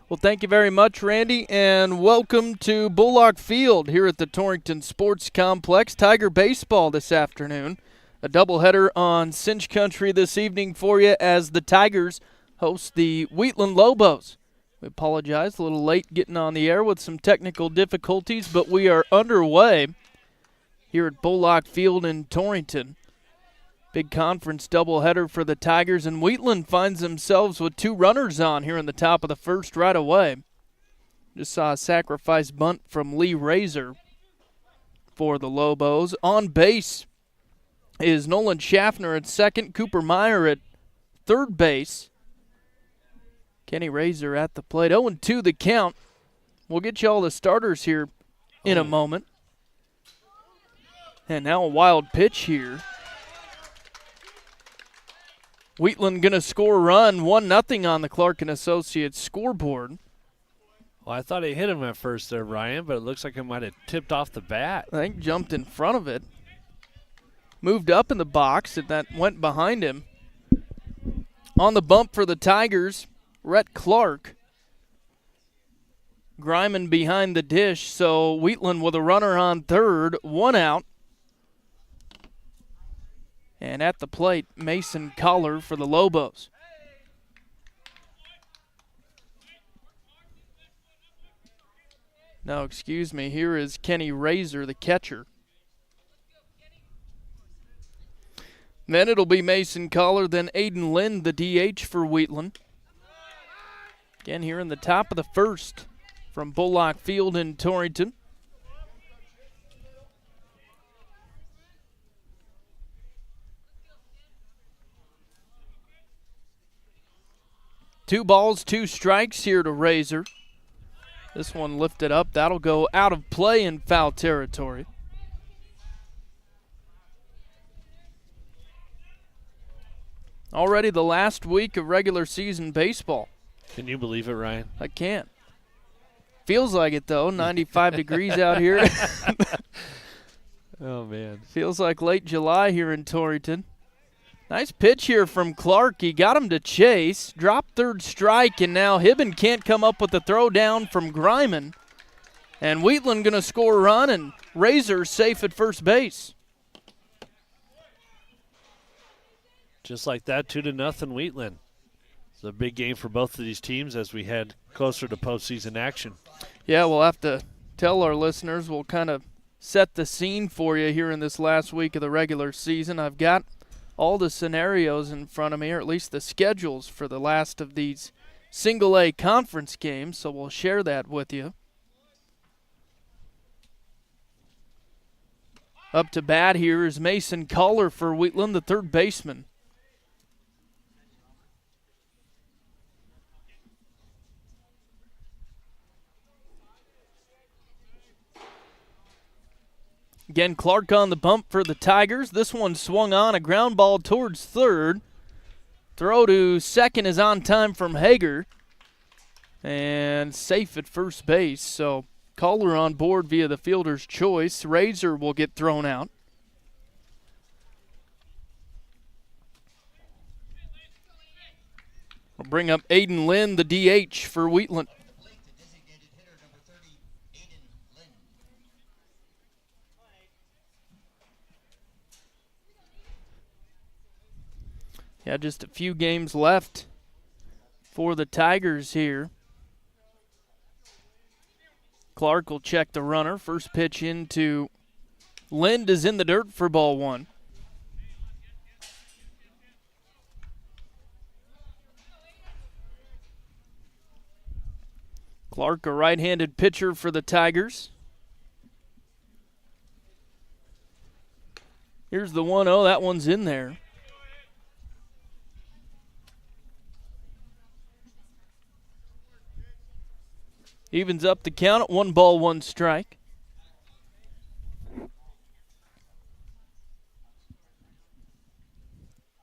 Well, thank you very much, Randy, and welcome to Bullock Field here at the Torrington Sports Complex. Tiger baseball this afternoon. A doubleheader on Cinch Country this evening for you as the Tigers host the Wheatland Lobos. We apologize, a little late getting on the air with some technical difficulties, but we are underway here at Bullock Field in Torrington. Big conference doubleheader for the Tigers, and Wheatland finds themselves with two runners on here in the top of the first right away. Just saw a sacrifice bunt from Lee Razor for the Lobos. On base is Nolan Schaffner at second, Cooper Meyer at third base. Kenny Razor at the plate. 0-2 the count. We'll get you all the starters here in a moment. And now a wild pitch here. Wheatland going to score a run, 1-0 on the Clark & Associates scoreboard. Well, I thought he hit him at first there, Ryan, but it looks like it might have tipped off the bat. I think jumped in front of it. Moved up in the box, and that went behind him. On the bump for the Tigers, Rhett Clark. Gryman behind the dish, so Wheatland with a runner on third, one out. And at the plate, Mason Collar for the Lobos. No, excuse me, here is Kenny Razor, the catcher. Then it'll be Mason Collar, then Aiden Lind, the DH for Wheatland. Again, here in the top of the first from Bullock Field in Torrington. Two balls, two strikes here to Razor. This one lifted up. That'll go out of play in foul territory. Already the last week of regular season baseball. Can you believe it, Ryan? I can't. Feels like it, though. 95 degrees out here. Oh, man. Feels like late July here in Torrington. Nice pitch here from Clark. He got him to chase. Dropped third strike, and now Hibben can't come up with the throw down from Gryman. And Wheatland going to score a run, and Razor safe at first base. Just like that, 2-0 Wheatland. It's a big game for both of these teams as we head closer to postseason action. Yeah, we'll have to tell our listeners. We'll kind of set the scene for you here in this last week of the regular season. I've got all the scenarios in front of me, or at least the schedules for the last of these single-A conference games, so we'll share that with you. Up to bat here is Mason Collar for Wheatland, the third baseman. Again, Clark on the bump for the Tigers. This one swung on, a ground ball towards third. Throw to second is on time from Hager. And safe at first base. So Collar on board via the fielder's choice. Razor will get thrown out. We'll bring up Aiden Lind, the DH for Wheatland. Yeah, just a few games left for the Tigers here. Clark will check the runner. First pitch into Lind is in the dirt for ball one. Clark, a right-handed pitcher for the Tigers. Here's the 1-0. That one's in there. Evens up the count at 1 ball, 1 strike.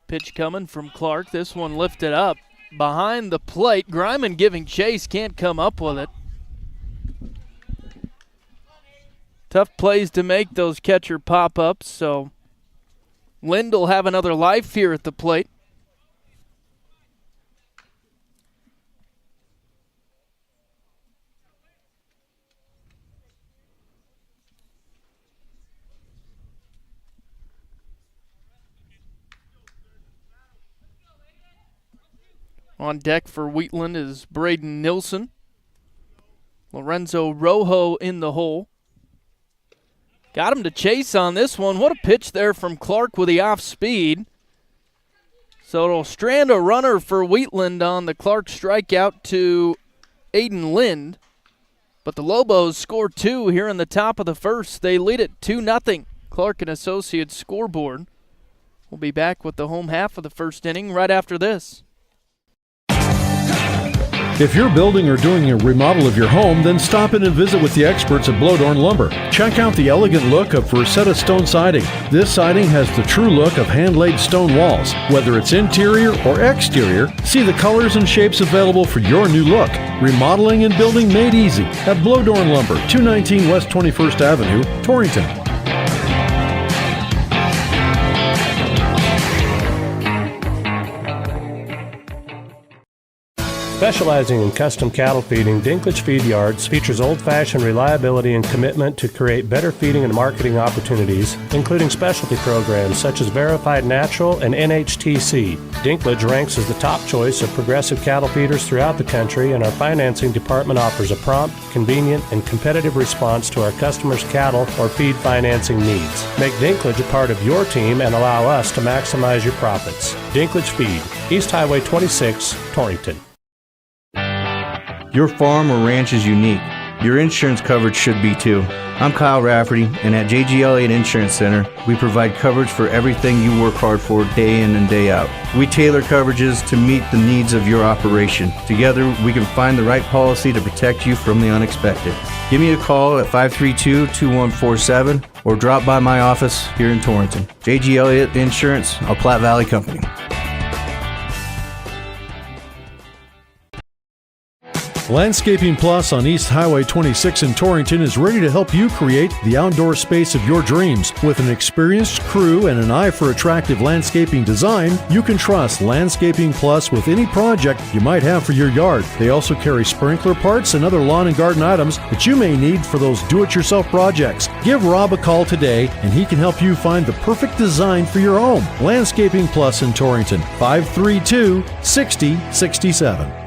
Pitch coming from Clark. This one lifted up behind the plate. Gryman giving chase, can't come up with it. Tough plays to make those catcher pop-ups, so Lind will have another life here at the plate. On deck for Wheatland is Braden Nilsson. Lorenzo Rojo in the hole. Got him to chase on this one. What a pitch there from Clark with the off speed. So it'll strand a runner for Wheatland on the Clark strikeout to Aiden Lind. But the Lobos score 2 here in the top of the first. They lead it 2-0. Clark and Associates scoreboard. We'll be back with the home half of the first inning right after this. If you're building or doing a remodel of your home, then stop in and visit with the experts at Blowdorn Lumber. Check out the elegant look of Rosetta Stone siding. This siding has the true look of hand-laid stone walls. Whether it's interior or exterior, see the colors and shapes available for your new look. Remodeling and building made easy at Blowdorn Lumber, 219 West 21st Avenue, Torrington. Specializing in custom cattle feeding, Dinklage Feed Yards features old-fashioned reliability and commitment to create better feeding and marketing opportunities, including specialty programs such as Verified Natural and NHTC. Dinklage ranks as the top choice of progressive cattle feeders throughout the country, and our financing department offers a prompt, convenient, and competitive response to our customers' cattle or feed financing needs. Make Dinklage a part of your team and allow us to maximize your profits. Dinklage Feed, East Highway 26, Torrington. Your farm or ranch is unique. Your insurance coverage should be too. I'm Kyle Rafferty, and at JG Elliott Insurance Center, we provide coverage for everything you work hard for day in and day out. We tailor coverages to meet the needs of your operation. Together, we can find the right policy to protect you from the unexpected. Give me a call at 532-2147 or drop by my office here in Torrington. JG Elliott Insurance, a Platte Valley company. Landscaping Plus on East Highway 26 in Torrington is ready to help you create the outdoor space of your dreams. With an experienced crew and an eye for attractive landscaping design, you can trust Landscaping Plus with any project you might have for your yard. They also carry sprinkler parts and other lawn and garden items that you may need for those do-it-yourself projects. Give Rob a call today and he can help you find the perfect design for your home. Landscaping Plus in Torrington, 532-6067.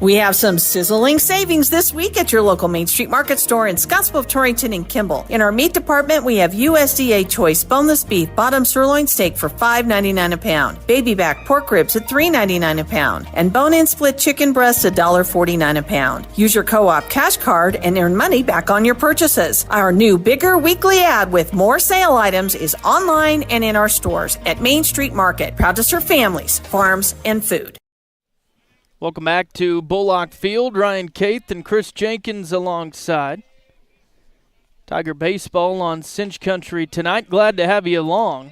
We have some sizzling savings this week at your local Main Street Market store in Scottsbluff, Torrington, and Kimball. In our meat department, we have USDA choice boneless beef bottom sirloin steak for $5.99 a pound, baby back pork ribs at $3.99 a pound, and bone-in split chicken breast at $1.49 a pound. Use your co-op cash card and earn money back on your purchases. Our new bigger weekly ad with more sale items is online and in our stores at Main Street Market, proud to serve families, farms, and food. Welcome back to Bullock Field. Ryan Caith and Chris Jenkins alongside. Tiger Baseball on Cinch Country tonight. Glad to have you along.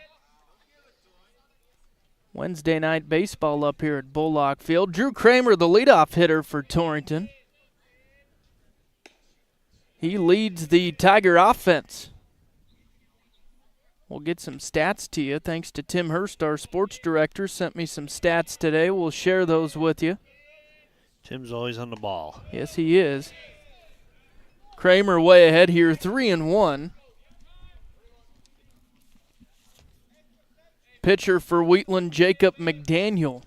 Wednesday night baseball up here at Bullock Field. Drew Kramer, the leadoff hitter for Torrington. He leads the Tiger offense. We'll get some stats to you. Thanks to Tim Hurst, our sports director, sent me some stats today. We'll share those with you. Tim's always on the ball. Yes, he is. Kramer way ahead here, 3-1. Pitcher for Wheatland, Jacob McDaniel.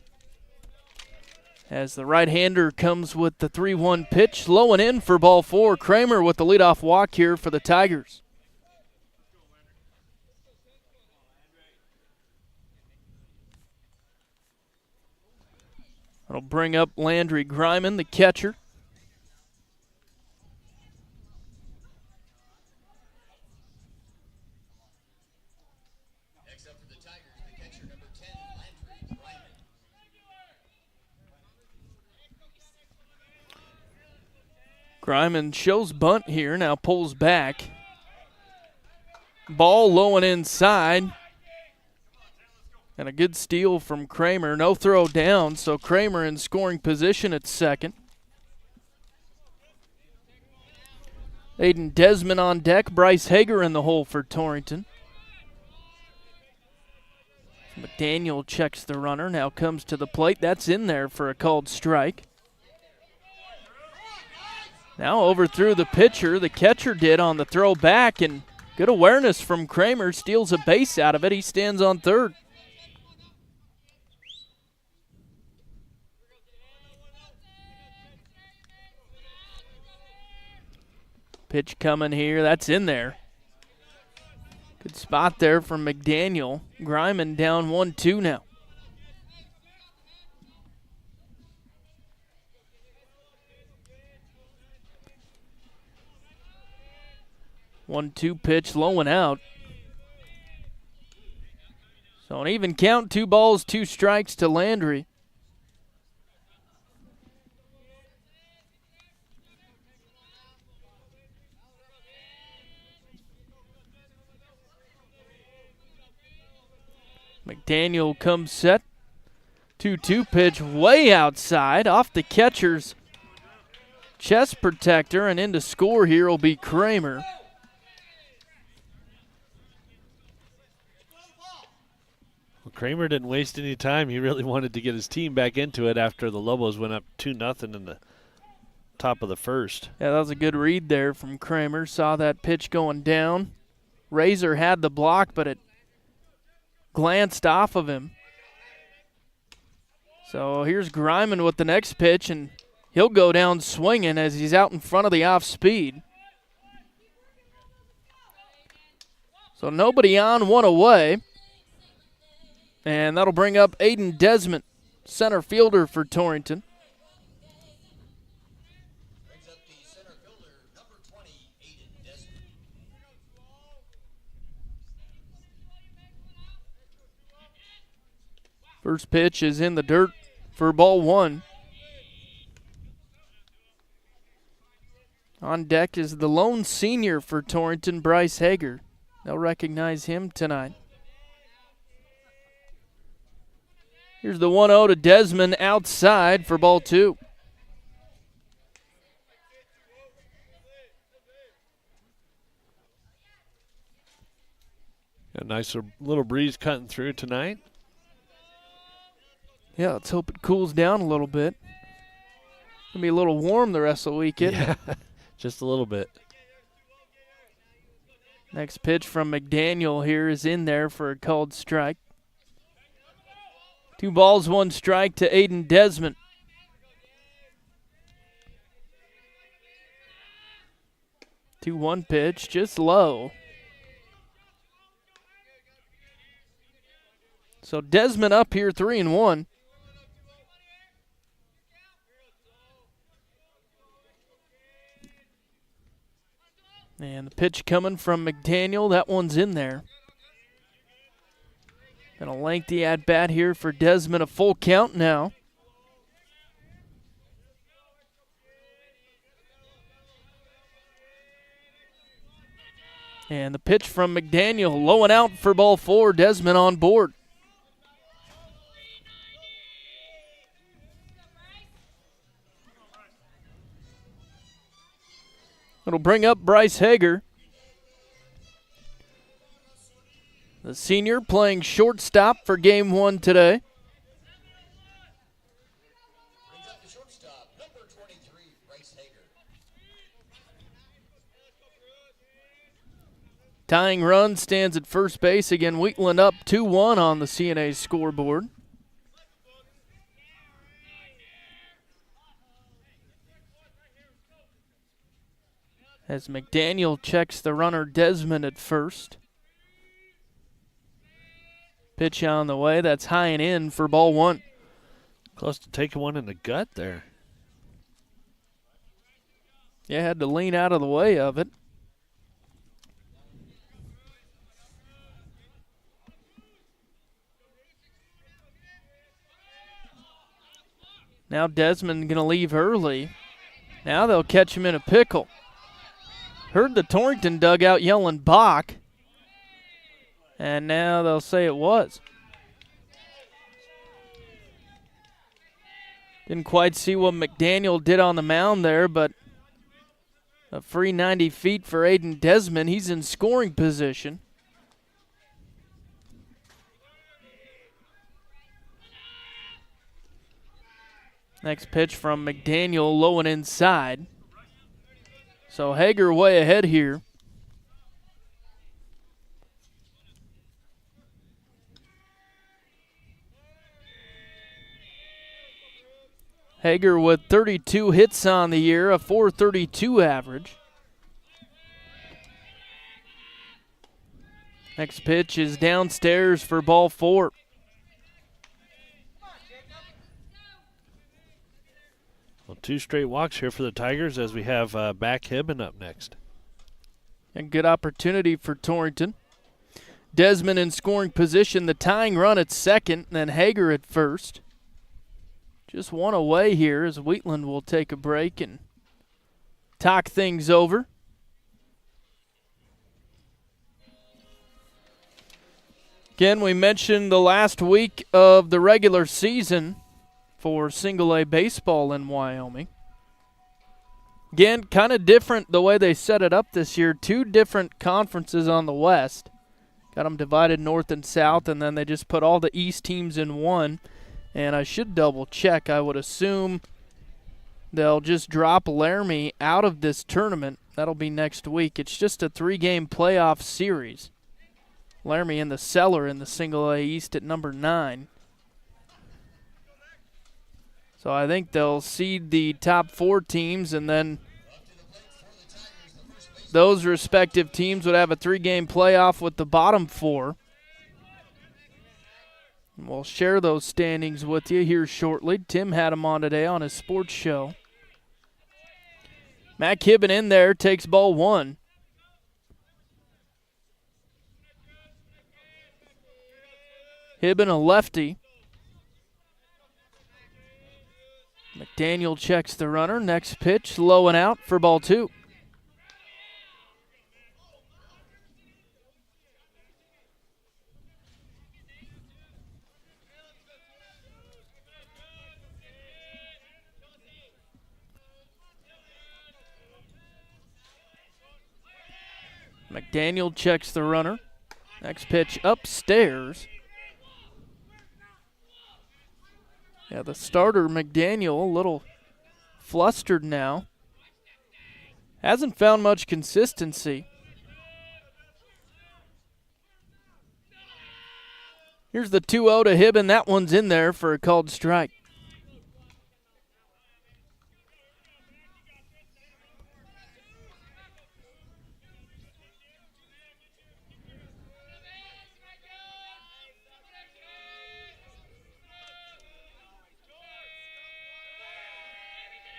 As the right-hander comes with the 3-1 pitch, low and in for ball 4. Kramer with the leadoff walk here for the Tigers. That'll bring up Landry Griman, the catcher. Next up for the Tigers, the catcher number 10, Landry Griman. Griman shows bunt here, now pulls back. Ball low and inside. And a good steal from Kramer. No throw down, so Kramer in scoring position at second. Aiden Desmond on deck. Bryce Hager in the hole for Torrington. McDaniel checks the runner. Now comes to the plate. That's in there for a called strike. Now overthrew the pitcher. The catcher did on the throw back, and good awareness from Kramer. Steals a base out of it. He stands on third. Pitch coming here. That's in there. Good spot there from McDaniel. Griman down 1-2 now. One-two pitch, low and out. So an even count, 2 balls, 2 strikes to Landry. McDaniel comes set. 2-2 pitch way outside off the catcher's chest protector, and into score here will be Kramer. Well, Kramer didn't waste any time. He really wanted to get his team back into it after the Lobos went up 2-0 in the top of the first. Yeah, that was a good read there from Kramer. Saw that pitch going down. Razor had the block, but it glanced off of him. So here's Griman with the next pitch, and he'll go down swinging as he's out in front of the off speed. So nobody on, 1 away. And that'll bring up Aiden Desmond, center fielder for Torrington. Brings up the center fielder, number 20, Aiden Desmond. First pitch is in the dirt for ball 1. On deck is the lone senior for Torrington, Bryce Hager. They'll recognize him tonight. Here's the 1-0 to Desmond outside for ball 2. A nice little breeze cutting through tonight. Yeah, let's hope it cools down a little bit. It'll be a little warm the rest of the weekend. Yeah, just a little bit. Next pitch from McDaniel here is in there for a called strike. 2 balls, 1 strike to Aiden Desmond. Two 1 pitch, just low. So Desmond up here 3-1. And the pitch coming from McDaniel, that one's in there. And a lengthy at-bat here for Desmond, a full count now. And the pitch from McDaniel, low and out for ball 4, Desmond on board. It'll bring up Bryce Hager. The senior playing shortstop for game 1 today. Brings up the shortstop, number 23, Bryce Hager. Tying run stands at first base. Again, Wheatland up 2-1 on the CNA scoreboard. As McDaniel checks the runner Desmond at first. Pitch on the way. That's high and in for ball 1. Close to taking one in the gut there. Yeah, had to lean out of the way of it. Now Desmond going to leave early. Now they'll catch him in a pickle. Heard the Torrington dugout yelling balk. And now they'll say it was. Didn't quite see what McDaniel did on the mound there, but a free 90 feet for Aiden Desmond. He's in scoring position. Next pitch from McDaniel, low and inside. So Hager way ahead here. Hager with 32 hits on the year, a .432 average. Next pitch is downstairs for ball 4. Well, 2 straight walks here for the Tigers as we have back Hibben up next. A good opportunity for Torrington. Desmond in scoring position, the tying run at second, and then Hager at first. Just one away here as Wheatland will take a break and talk things over. Again, we mentioned the last week of the regular season for single A baseball in Wyoming. Again, kind of different the way they set it up this year. 2 different conferences on the West. Got them divided north and south, and then they just put all the East teams in one. And I should double check. I would assume they'll just drop Laramie out of this tournament. That'll be next week. It's just a 3-game playoff series. Laramie in the cellar in the single A East at number 9. So I think they'll seed the top 4 teams, and then those respective teams would have a 3-game playoff with the bottom 4. And we'll share those standings with you here shortly. Tim had them on today on his sports show. Matt Hibben in there, takes ball 1. Hibben, a lefty. McDaniel checks the runner. Next pitch, low and out for ball 2. McDaniel checks the runner. Next pitch upstairs. Yeah, the starter, McDaniel, a little flustered now. Hasn't found much consistency. Here's the 2-0 to Hibben. That one's in there for a called strike.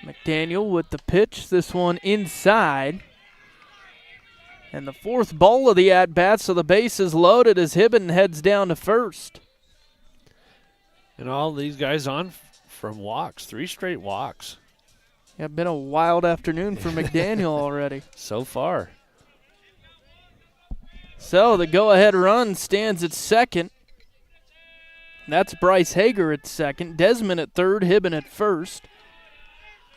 McDaniel with the pitch, this one inside. And the 4th ball of the at-bat, so the base is loaded as Hibben heads down to first. And all these guys on from walks, 3 straight walks. Yeah, been a wild afternoon for McDaniel already. So far. So the go-ahead run stands at second. That's Bryce Hager at second. Desmond at third, Hibben at first.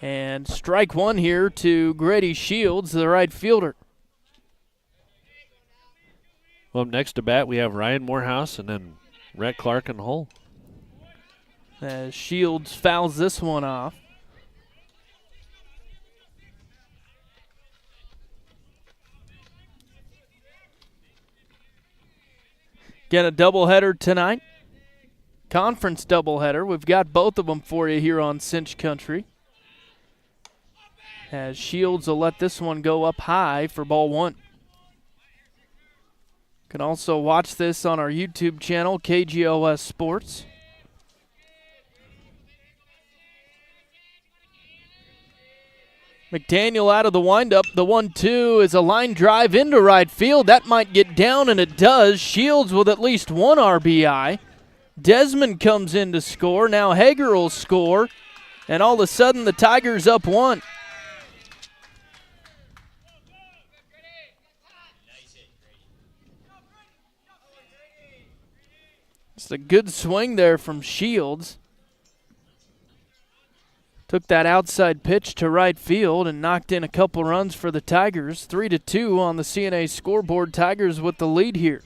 And strike 1 here to Grady Shields, the right fielder. Well, next to bat, we have Ryan Morehouse and then Rhett Clark in the hole. As Shields fouls this one off. Again, a doubleheader tonight. Conference doubleheader. We've got both of them for you here on Cinch Country. As Shields will let this one go up high for ball 1. Can also watch this on our YouTube channel, KGOS Sports. McDaniel out of the windup. The 1-2 is a line drive into right field. That might get down, and it does. Shields with at least 1 RBI. Desmond comes in to score. Now Hager will score, and all of a sudden the Tigers up 1. It's a good swing there from Shields. Took that outside pitch to right field and knocked in a couple runs for the Tigers. 3-2 on the CNA scoreboard. Tigers with the lead here.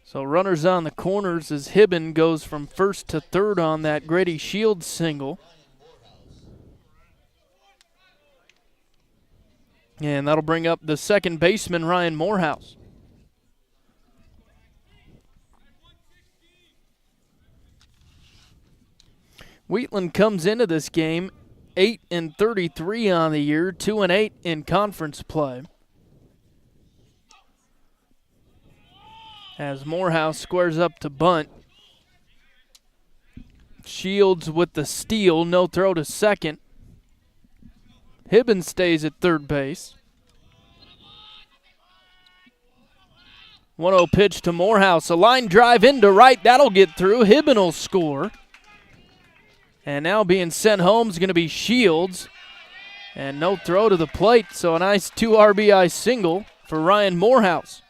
So runners on the corners as Hibben goes from first to third on that Grady Shields single. And that'll bring up the second baseman, Ryan Morehouse. Wheatland comes into this game 8-33 on the year, 2-8 in conference play. As Morehouse squares up to bunt. Shields with the steal, no throw to second. Hibbins stays at third base. 1-0 pitch to Morehouse. A line drive into right. That'll get through. Hibbins will score. And now being sent home is going to be Shields. And no throw to the plate, so a nice 2 RBI single for Ryan Morehouse.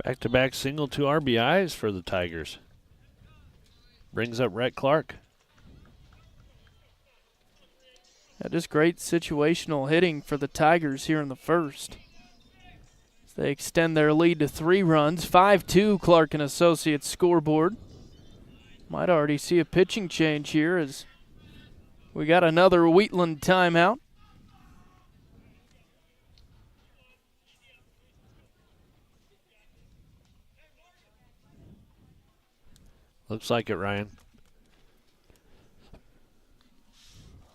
Back-to-back single, 2 RBIs for the Tigers. Brings up Rhett Clark. Yeah, just great situational hitting for the Tigers here in the first. They extend their lead to 3 runs. 5-2 Clark and Associates scoreboard. Might already see a pitching change here as we got another Wheatland timeout. Looks like it, Ryan.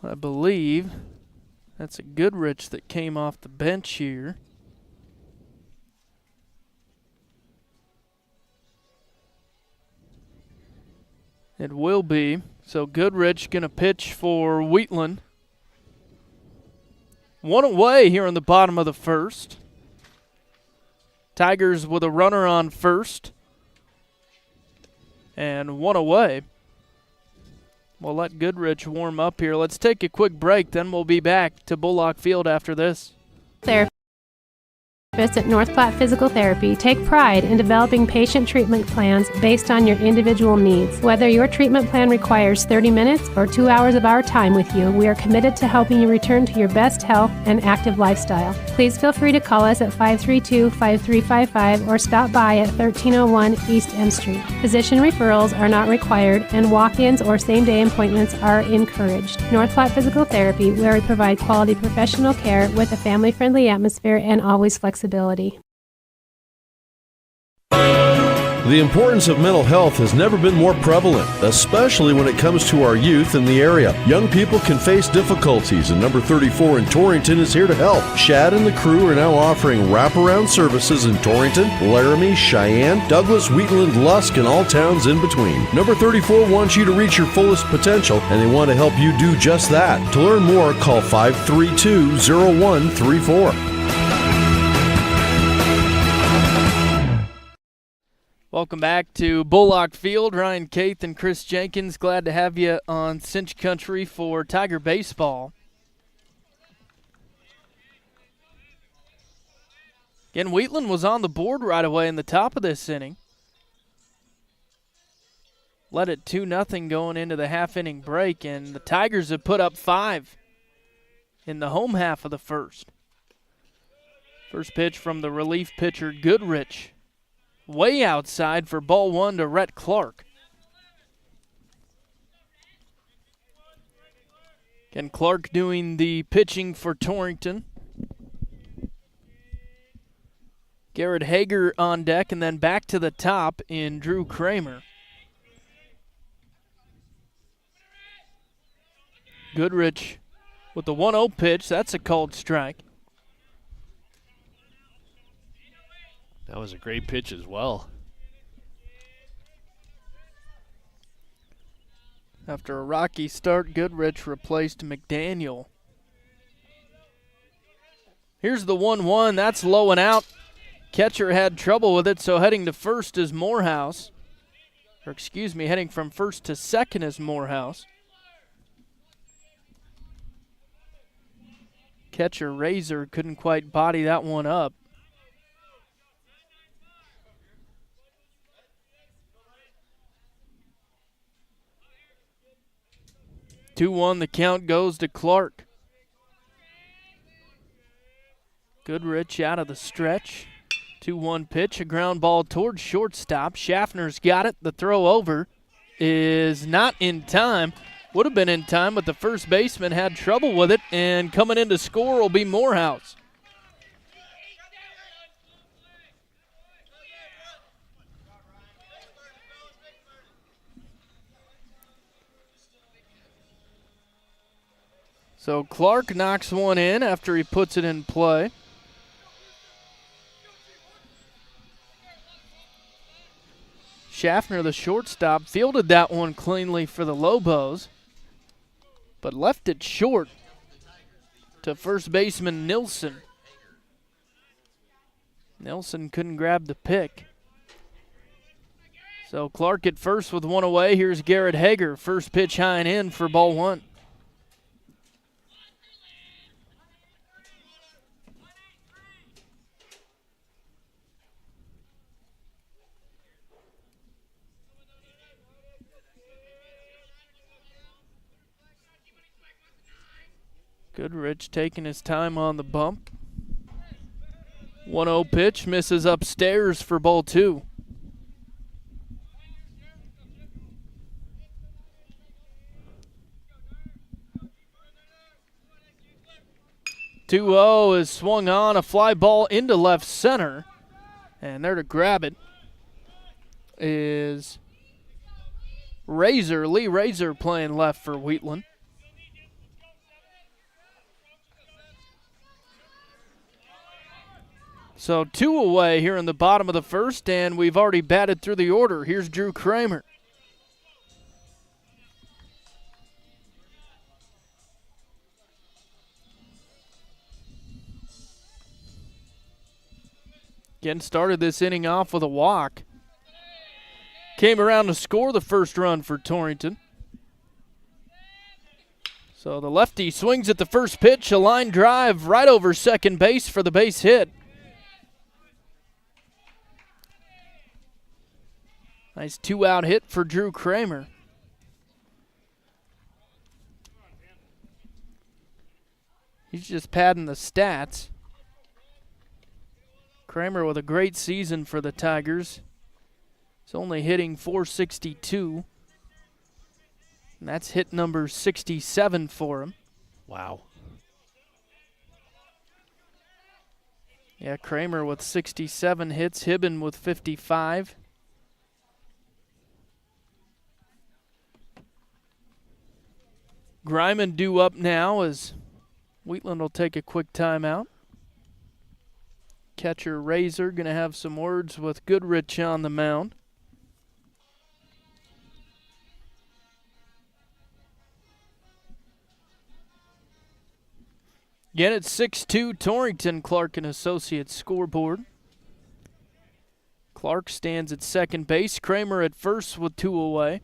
I believe that's a Goodrich that came off the bench here. It will be. So Goodrich going to pitch for Wheatland. 1 away here in the bottom of the first. Tigers with a runner on first. And 1 away. We'll let Goodrich warm up here. Let's take a quick break, then we'll be back to Bullock Field after this. Therapists at North Platte Physical Therapy take pride in developing patient treatment plans based on your individual needs. Whether your treatment plan requires 30 minutes or 2 hours of our time with you, we are committed to helping you return to your best health and active lifestyle. Please feel free to call us at 532-5355 or stop by at 1301 East M Street. Physician referrals are not required and walk-ins or same-day appointments are encouraged. North Platte Physical Therapy, where we provide quality professional care with a family-friendly atmosphere and always flexibility. The importance of mental health has never been more prevalent, especially when it comes to our youth in the area. Young people can face difficulties, and number 34 in Torrington is here to help. Shad and the crew are now offering wraparound services in Torrington, Laramie, Cheyenne, Douglas, Wheatland, Lusk, and all towns in between. Number 34 wants you to reach your fullest potential, and they want to help you do just that. To learn more, call 532-0134. Welcome back to Bullock Field. Ryan Caith and Chris Jenkins, glad to have you on Cinch Country for Tiger Baseball. Again, Wheatland was on the board right away in the top of this inning. Led it 2-0 going into the half-inning break, and the Tigers have put up 5 in the home half of the first. First pitch from the relief pitcher, Goodrich. Way outside for ball 1 to Rhett Clark. Again, Clark doing the pitching for Torrington. Garrett Hager on deck, and then back to the top in Drew Kramer. Goodrich with the 1-0 pitch. That's a called strike. That was a great pitch as well. After a rocky start, Goodrich replaced McDaniel. Here's the 1-1. That's low and out. Catcher had trouble with it, so heading to first is Morehouse. Or excuse me, heading from first to second is Morehouse. Catcher Razor couldn't quite body that one up. Two-1, the count goes to Clark. Goodrich out of the stretch. 2-1 pitch, a ground ball towards shortstop. Schaffner's got it. The throw over is not in time. Would have been in time, but the first baseman had trouble with it, and coming in to score will be Morehouse. So Clark knocks one in after he puts it in play. Schaffner, the shortstop, fielded that one cleanly for the Lobos, but left it short to first baseman Nilsson. Nilsson couldn't grab the pick. So Clark at first with one away. Here's Garrett Hager. First pitch high and in for ball one. Goodrich taking his time on the bump. 1-0 pitch, misses upstairs for ball two. "2-0 is swung on, a fly ball into left center. And there to grab it is Lee Razor playing left for Wheatland. So 2 away here in the bottom of the first, and we've already batted through the order. Here's Drew Kramer. Again, started this inning off with a walk. Came around to score the first run for Torrington. So the lefty swings at the first pitch, a line drive right over second base for the base hit. Nice 2-out hit for Drew Kramer. He's just padding the stats. Kramer with a great season for the Tigers. He's only hitting .462. And that's hit number 67 for him. Wow. Yeah, Kramer with 67 hits, Hibben with 55. Griman due up now as Wheatland will take a quick timeout. Catcher Razor going to have some words with Goodrich on the mound. Again, it's 6-2 Torrington, Clark and Associates scoreboard. Clark stands at second base. Kramer at first with 2 away.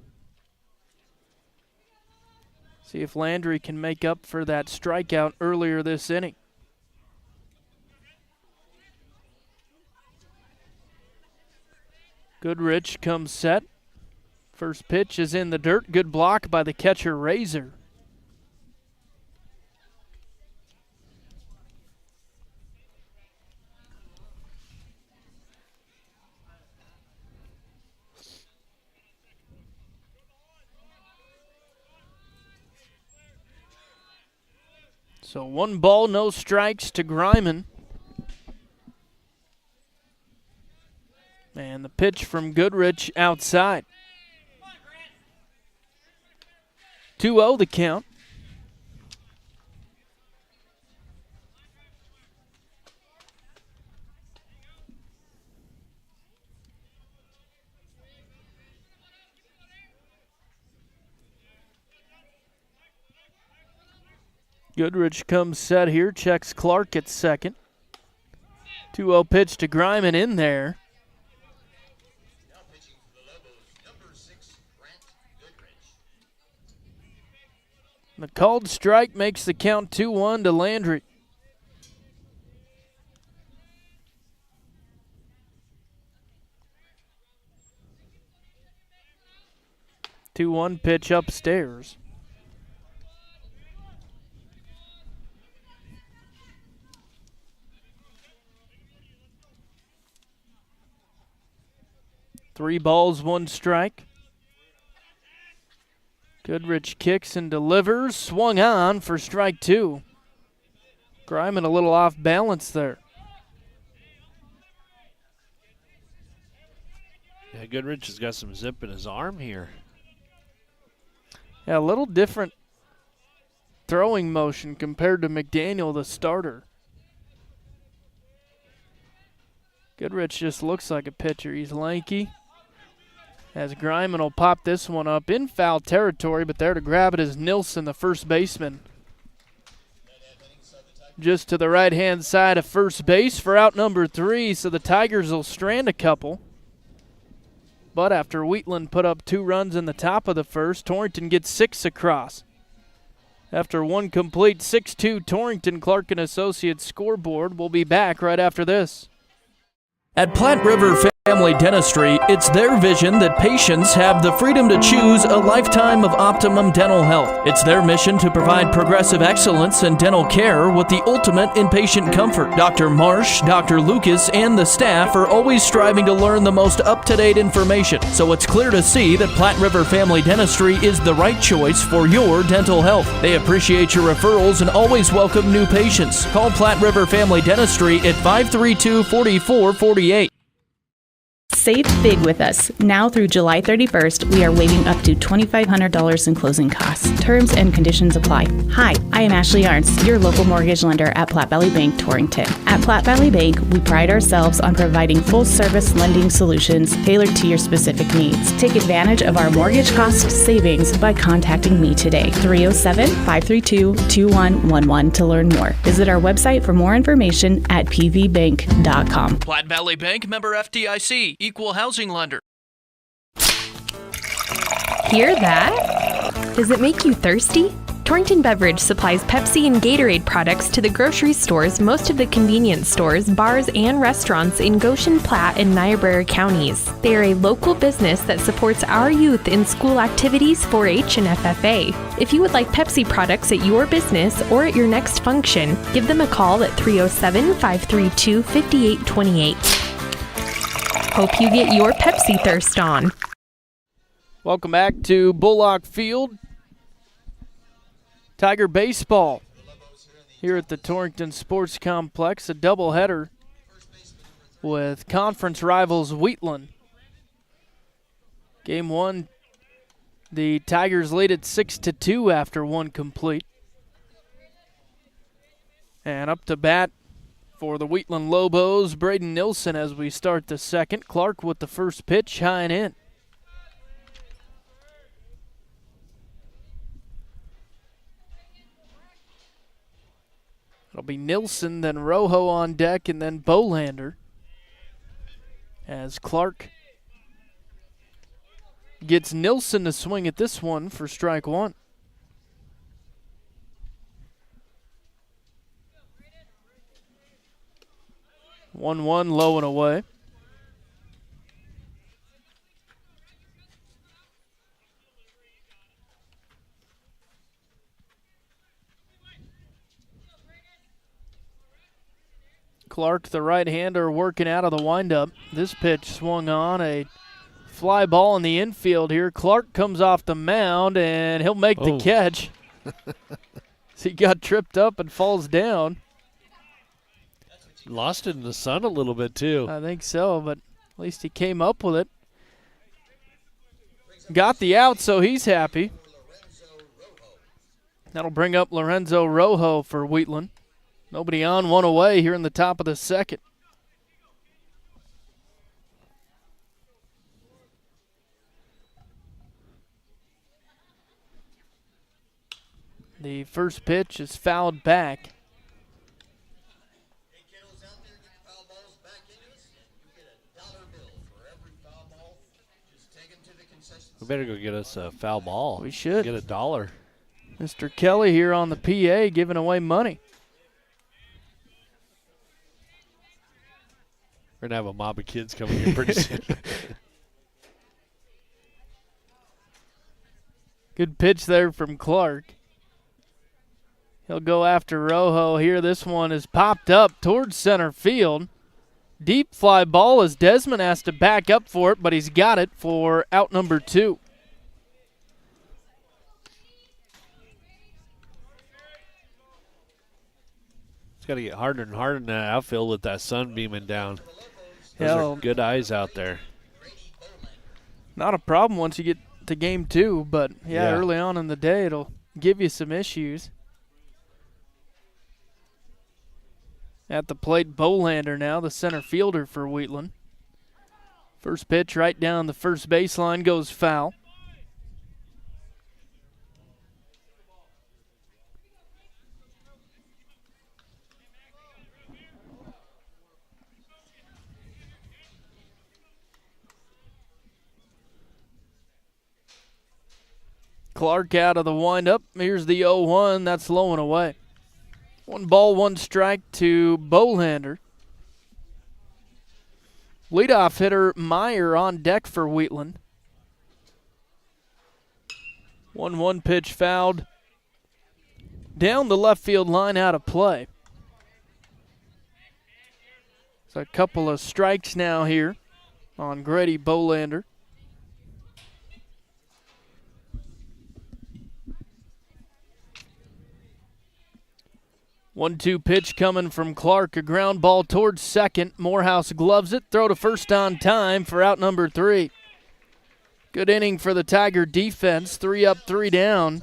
See if Landry can make up for that strikeout earlier this inning. Goodrich comes set. First pitch is in the dirt. Good block by the catcher Razor. So 1 ball, no strikes to Griman. And the pitch from Goodrich outside. 2-0 the count. Goodrich comes set here, checks Clark at second. 2-0 pitch to Griman in there. Now pitching for the Lobos, number 6, Grant Goodrich. The called strike makes the count 2-1 to Landry. Two-one pitch upstairs. Three balls, 1 strike. Goodrich kicks and delivers. Swung on for strike 2. Griman a little off balance there. Yeah, Goodrich has got some zip in his arm here. Yeah, a little different throwing motion compared to McDaniel, the starter. Goodrich just looks like a pitcher. He's lanky. As Griman will pop this one up in foul territory, but there to grab it is Nilsson, the first baseman. Just to the right-hand side of first base for out number 3, so the Tigers will strand a couple. But after Wheatland put up 2 runs in the top of the first, Torrington gets 6 across. After one complete 6-2 Torrington, Clark and Associates scoreboard. We'll be back right after this. At Platte River Family Dentistry, it's their vision that patients have the freedom to choose a lifetime of optimum dental health. It's their mission to provide progressive excellence in dental care with the ultimate in patient comfort. Dr. Marsh, Dr. Lucas, and the staff are always striving to learn the most up-to-date information, so it's clear to see that Platte River Family Dentistry is the right choice for your dental health. They appreciate your referrals and always welcome new patients. Call Platte River Family Dentistry at 532-4448. Save big with us. Now through July 31st, we are waiving up to $2,500 in closing costs. Terms and conditions apply. Hi, I am Ashley Arns, your local mortgage lender at Platte Valley Bank, Torrington. At Platte Valley Bank, we pride ourselves on providing full-service lending solutions tailored to your specific needs. Take advantage of our mortgage cost savings by contacting me today, 307-532-2111 to learn more. Visit our website for more information at pvbank.com. Platte Valley Bank, member FDIC, equal housing lender. Hear that? Does it make you thirsty? Torrington Beverage supplies Pepsi and Gatorade products to the grocery stores, most of the convenience stores, bars, and restaurants in Goshen, Platte, and Niobrara counties. They are a local business that supports our youth in school activities, 4-H, and FFA. If you would like Pepsi products at your business or at your next function, give them a call at 307-532-5828. Hope you get your Pepsi thirst on. Welcome back to Bullock Field. Tiger baseball here at the Torrington Sports Complex. A doubleheader with conference rivals Wheatland. Game 1, the Tigers lead at 6-2 after one complete. And up to bat for the Wheatland Lobos, Braden Nilsson as we start the second. Clark with the first pitch, high and in. It'll be Nilsson, then Rojo on deck, and then Bolander. As Clark gets Nilsson to swing at this one for strike one. One low and away. Clark, the right-hander, working out of the windup. This pitch swung on, a fly ball in the infield here. Clark comes off the mound, and he'll make the catch. He got tripped up and falls down. Lost it in the sun a little bit, too. I think so, but at least he came up with it. Got the out, so he's happy. That'll bring up Lorenzo Rojo for Wheatland. Nobody on, one away here in the top of the second. The first pitch is fouled back. We better go get us a foul ball. We should. Get $1. Mr. Kelly here on the PA giving away money. We're going to have a mob of kids coming here pretty soon. Good pitch there from Clark. He'll go after Rojo here. This one is popped up towards center field. Deep fly ball as Desmond has to back up for it, but he's got it for out number 2. It's got to get harder and harder in that outfield with that sun beaming down. Those are good eyes out there. Not a problem once you get to game 2, but yeah, early on in the day it'll give you some issues. At the plate, Bolander now, the center fielder for Wheatland. First pitch right down the first baseline goes foul. Clark out of the windup. Here's the 0-1. That's low and away. 1 ball, 1 strike to Bolander. Leadoff hitter Meyer on deck for Wheatland. 1-1 pitch fouled down the left field line, out of play. So a couple of strikes now here on Grady Bolander. 1-2 pitch coming from Clark. A ground ball towards second. Morehouse gloves it. Throw to first on time for out number 3. Good inning for the Tiger defense. 3 up, 3 down.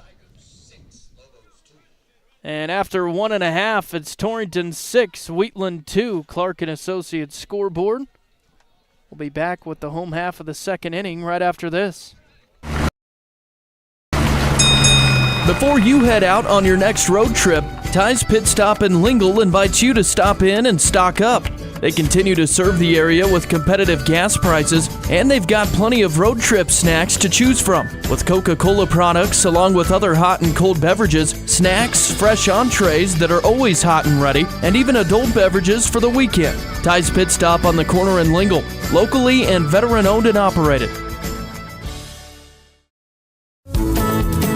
And after 1.5, it's Torrington 6, Wheatland 2. Clark and Associates scoreboard. We'll be back with the home half of the second inning right after this. Before you head out on your next road trip, Ty's Pit Stop in Lingle invites you to stop in and stock up. They continue to serve the area with competitive gas prices, and they've got plenty of road trip snacks to choose from. With Coca-Cola products, along with other hot and cold beverages, snacks, fresh entrees that are always hot and ready, and even adult beverages for the weekend. Ty's Pit Stop on the corner in Lingle, locally and veteran-owned and operated.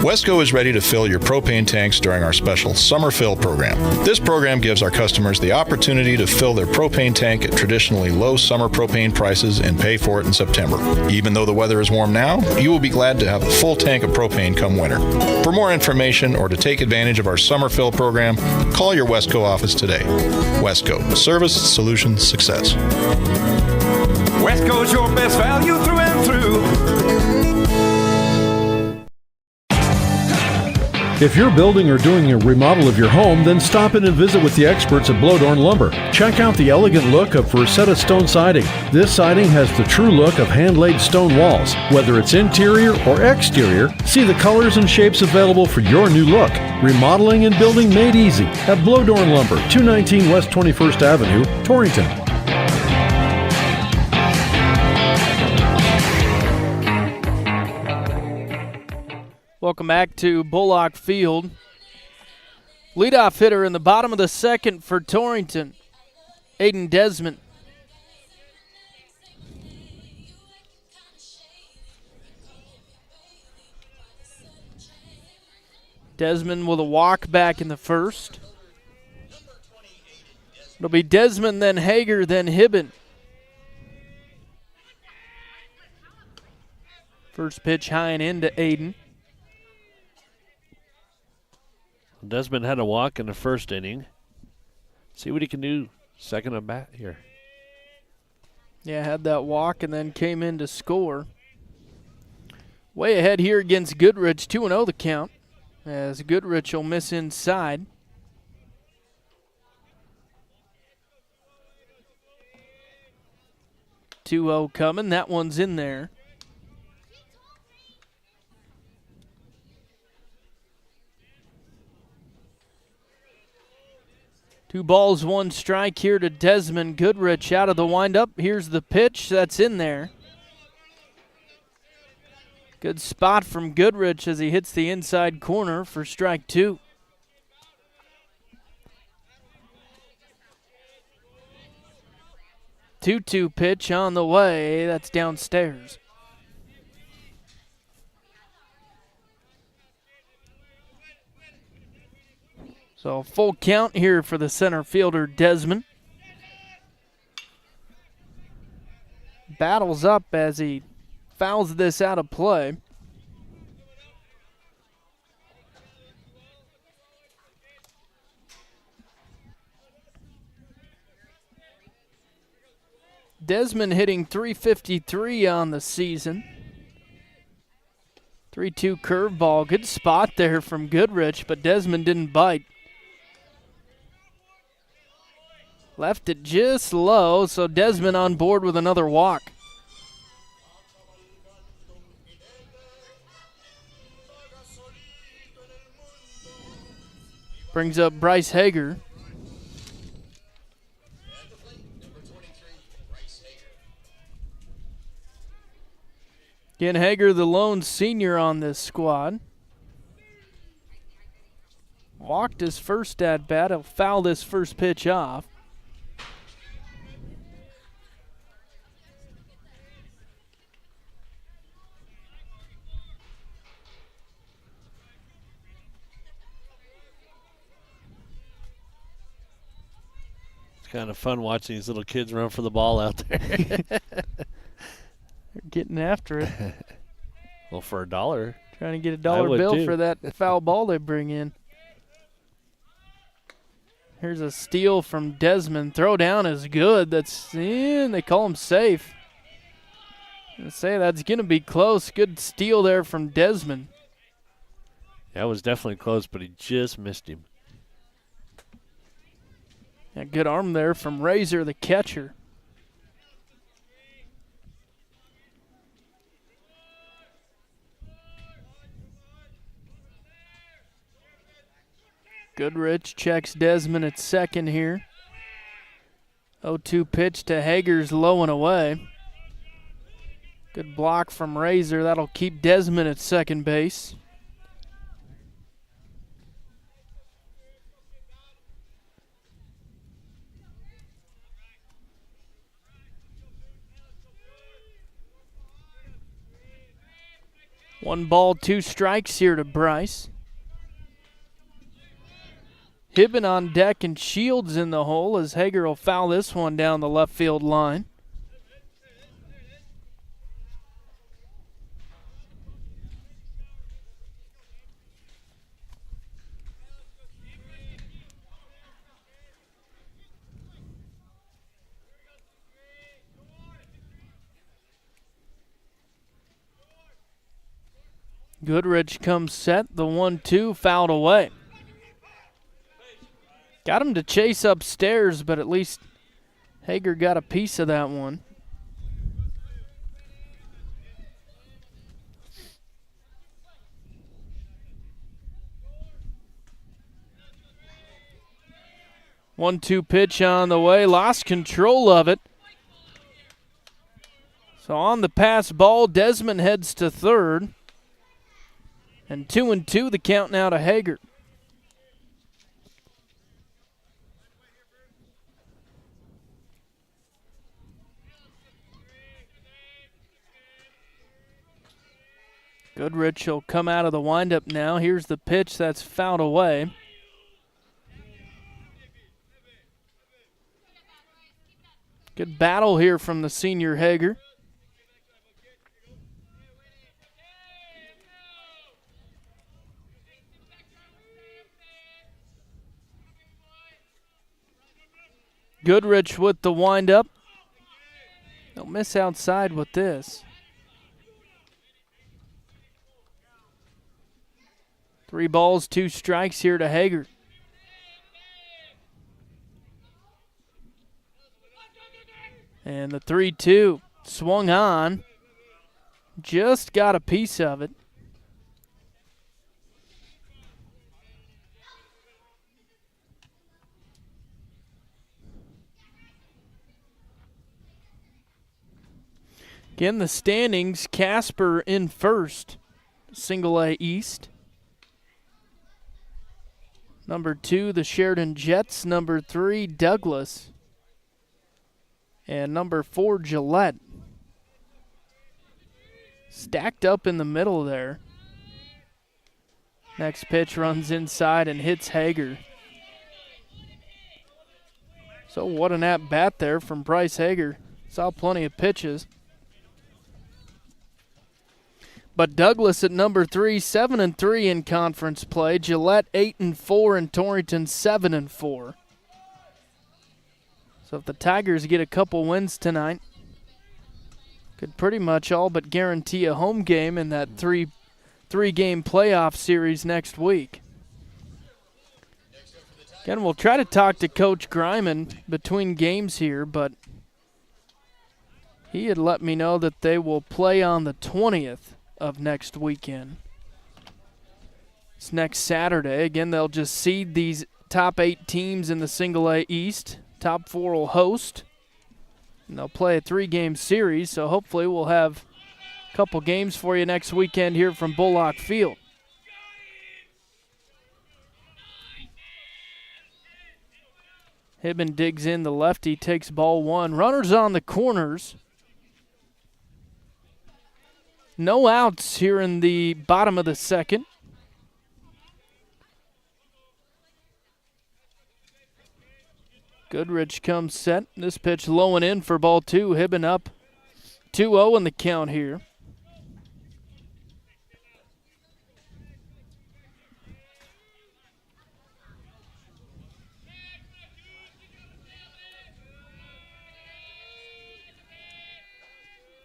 Wesco is ready to fill your propane tanks during our special Summer Fill program. This program gives our customers the opportunity to fill their propane tank at traditionally low summer propane prices and pay for it in September. Even though the weather is warm now, you will be glad to have a full tank of propane come winter. For more information or to take advantage of our Summer Fill program, call your Wesco office today. Wesco, service, solutions, success. Wesco's your best value through and through. If you're building or doing a remodel of your home, then stop in and visit with the experts at Blowdorn Lumber. Check out the elegant look of Rosetta Stone siding. This siding has the true look of hand-laid stone walls. Whether it's interior or exterior, see the colors and shapes available for your new look. Remodeling and building made easy at Blowdorn Lumber, 219 West 21st Avenue, Torrington. Welcome back to Bullock Field. Leadoff hitter in the bottom of the second for Torrington, Aiden Desmond. Desmond with a walk back in the first. It'll be Desmond, then Hager, then Hibben. First pitch high and into Aiden. Desmond had a walk in the first inning. See what he can do second at bat here. Yeah, had that walk and then came in to score. Way ahead here against Goodrich, 2-0 the count, as Goodrich will miss inside. Two-0 coming, that one's in there. Two balls, one strike here to Desmond. Goodrich out of the windup. Here's the pitch. That's in there. Good spot from Goodrich as he hits the inside corner for strike 2. Two-two pitch on the way. That's downstairs. So full count here for the center fielder, Desmond. Battles up as he fouls this out of play. Desmond hitting .353 on the season. 3-2 curveball. Good spot there from Goodrich, but Desmond didn't bite. Left it just low, so Desmond on board with another walk. Brings up Bryce Hager. Again, Hager, the lone senior on this squad. Walked his first at bat. He'll foul this first pitch off. It's kind of fun watching these little kids run for the ball out there. They're getting after it. Well, for $1. Trying to get a dollar bill for that foul ball they bring in. Here's a steal from Desmond. Throw down is good. That's in. They call him safe. I say that's going to be close. Good steal there from Desmond. That was definitely close, but he just missed him. A good arm there from Razor, the catcher. Goodrich checks Desmond at second here. 0-2 pitch to Hager's low and away. Good block from Razor. That'll keep Desmond at second base. One ball, 2 strikes here to Bryce. Hibben on deck and Shields in the hole as Hager will foul this one down the left field line. Goodrich comes set, the 1-2 fouled away. Got him to chase upstairs, but at least Hager got a piece of that one. One-two pitch on the way, lost control of it. So on the pass ball, Desmond heads to third. And 2-2 the count now to Hager. Goodrich will come out of the windup now. Here's the pitch that's fouled away. Good battle here from the senior Hager. Goodrich with the windup. They'll miss outside with this. 3 balls, 2 strikes here to Hager. And the 3-2 swung on. Just got a piece of it. Again, the standings, Casper in first, Single A East. Number 2, the Sheridan Jets. Number 3, Douglas. And number 4, Gillette. Stacked up in the middle there. Next pitch runs inside and hits Hager. So what an at-bat there from Bryce Hager. Saw plenty of pitches. But Douglas at number 3, 7-3 in conference play. Gillette 8-4 and Torrington 7-4. So if the Tigers get a couple wins tonight, could pretty much all but guarantee a home game in that three-game playoff series next week. Again, we'll try to talk to Coach Greiman between games here, but he had let me know that they will play on the 20th of next weekend. It's next Saturday. Again, they'll just seed these top 8 teams in the Single A East. Top 4 will host. And they'll play a 3-game series, so hopefully we'll have a couple games for you next weekend here from Bullock Field. Hibben digs in the lefty, takes ball 1. Runners on the corners. No outs here in the bottom of the second. Goodrich comes set. This pitch low and in for ball 2. Hibben up 2-0 in the count here.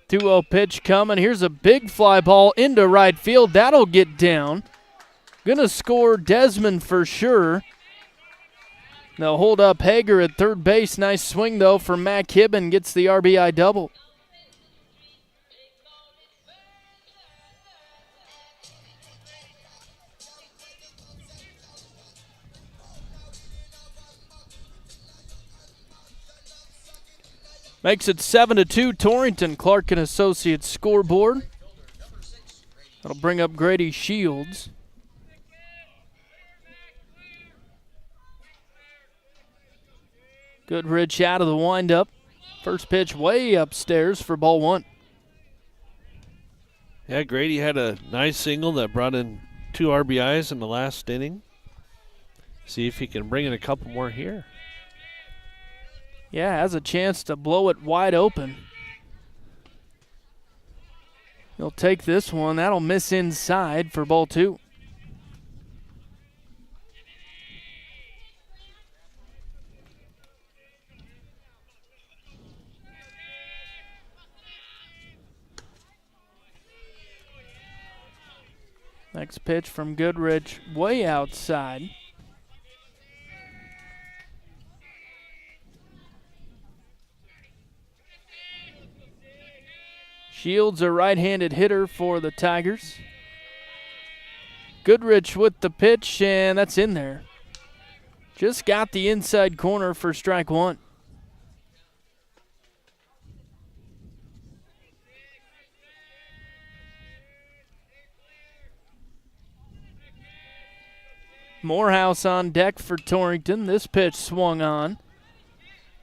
Two-0 pitch coming. Here's a big fly ball into right field. That'll get down. Gonna score Desmond for sure. They'll hold up Hager at third base. Nice swing, though, for Mac Hibben. Gets the RBI double. Makes it 7-2 Torrington. Clark and Associates scoreboard. That'll bring up Grady Shields. Goodrich out of the windup. First pitch way upstairs for ball 1. Yeah, Grady had a nice single that brought in 2 RBIs in the last inning. See if he can bring in a couple more here. Yeah, has a chance to blow it wide open. He'll take this one. That'll miss inside for ball 2. Next pitch from Goodrich, way outside. Shields, a right-handed hitter for the Tigers. Goodrich with the pitch, and that's in there. Just got the inside corner for strike 1. Morehouse on deck for Torrington. This pitch swung on.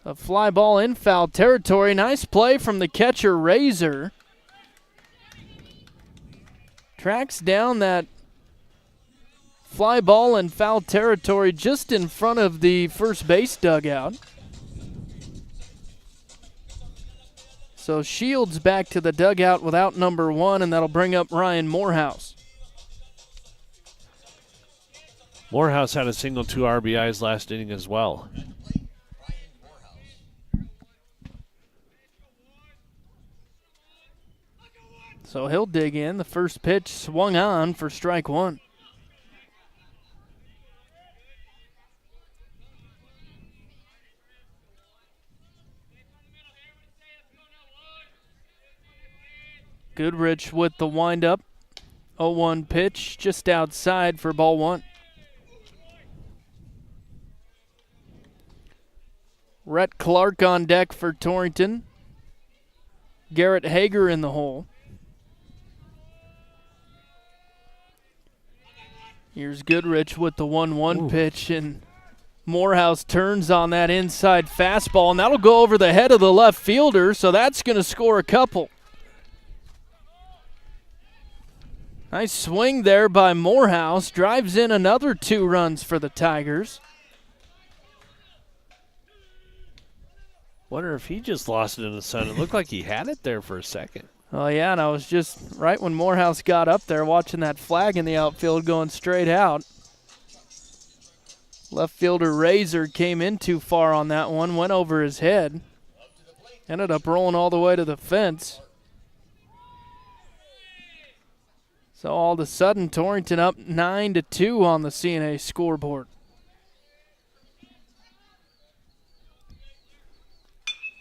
A fly ball in foul territory. Nice play from the catcher, Razor. Tracks down that fly ball in foul territory just in front of the first base dugout. So Shields back to the dugout without number 1, and that'll bring up Ryan Morehouse. Morehouse had a single, 2 RBIs last inning as well. So he'll dig in. The first pitch swung on for strike 1. Goodrich with the windup. 0-1 pitch just outside for ball 1. Rhett Clark on deck for Torrington. Garrett Hager in the hole. Here's Goodrich with the 1-1 pitch, and Morehouse turns on that inside fastball, and that'll go over the head of the left fielder, so that's going to score a couple. Nice swing there by Morehouse. Drives in another 2 runs for the Tigers. Wonder if he just lost it in the sun. It looked like he had it there for a second. Oh, yeah, and I was just right when Morehouse got up there watching that flag in the outfield going straight out. Left fielder Razor came in too far on that one, went over his head. Ended up rolling all the way to the fence. So all of a sudden, Torrington up 9-2 on the CNA scoreboard.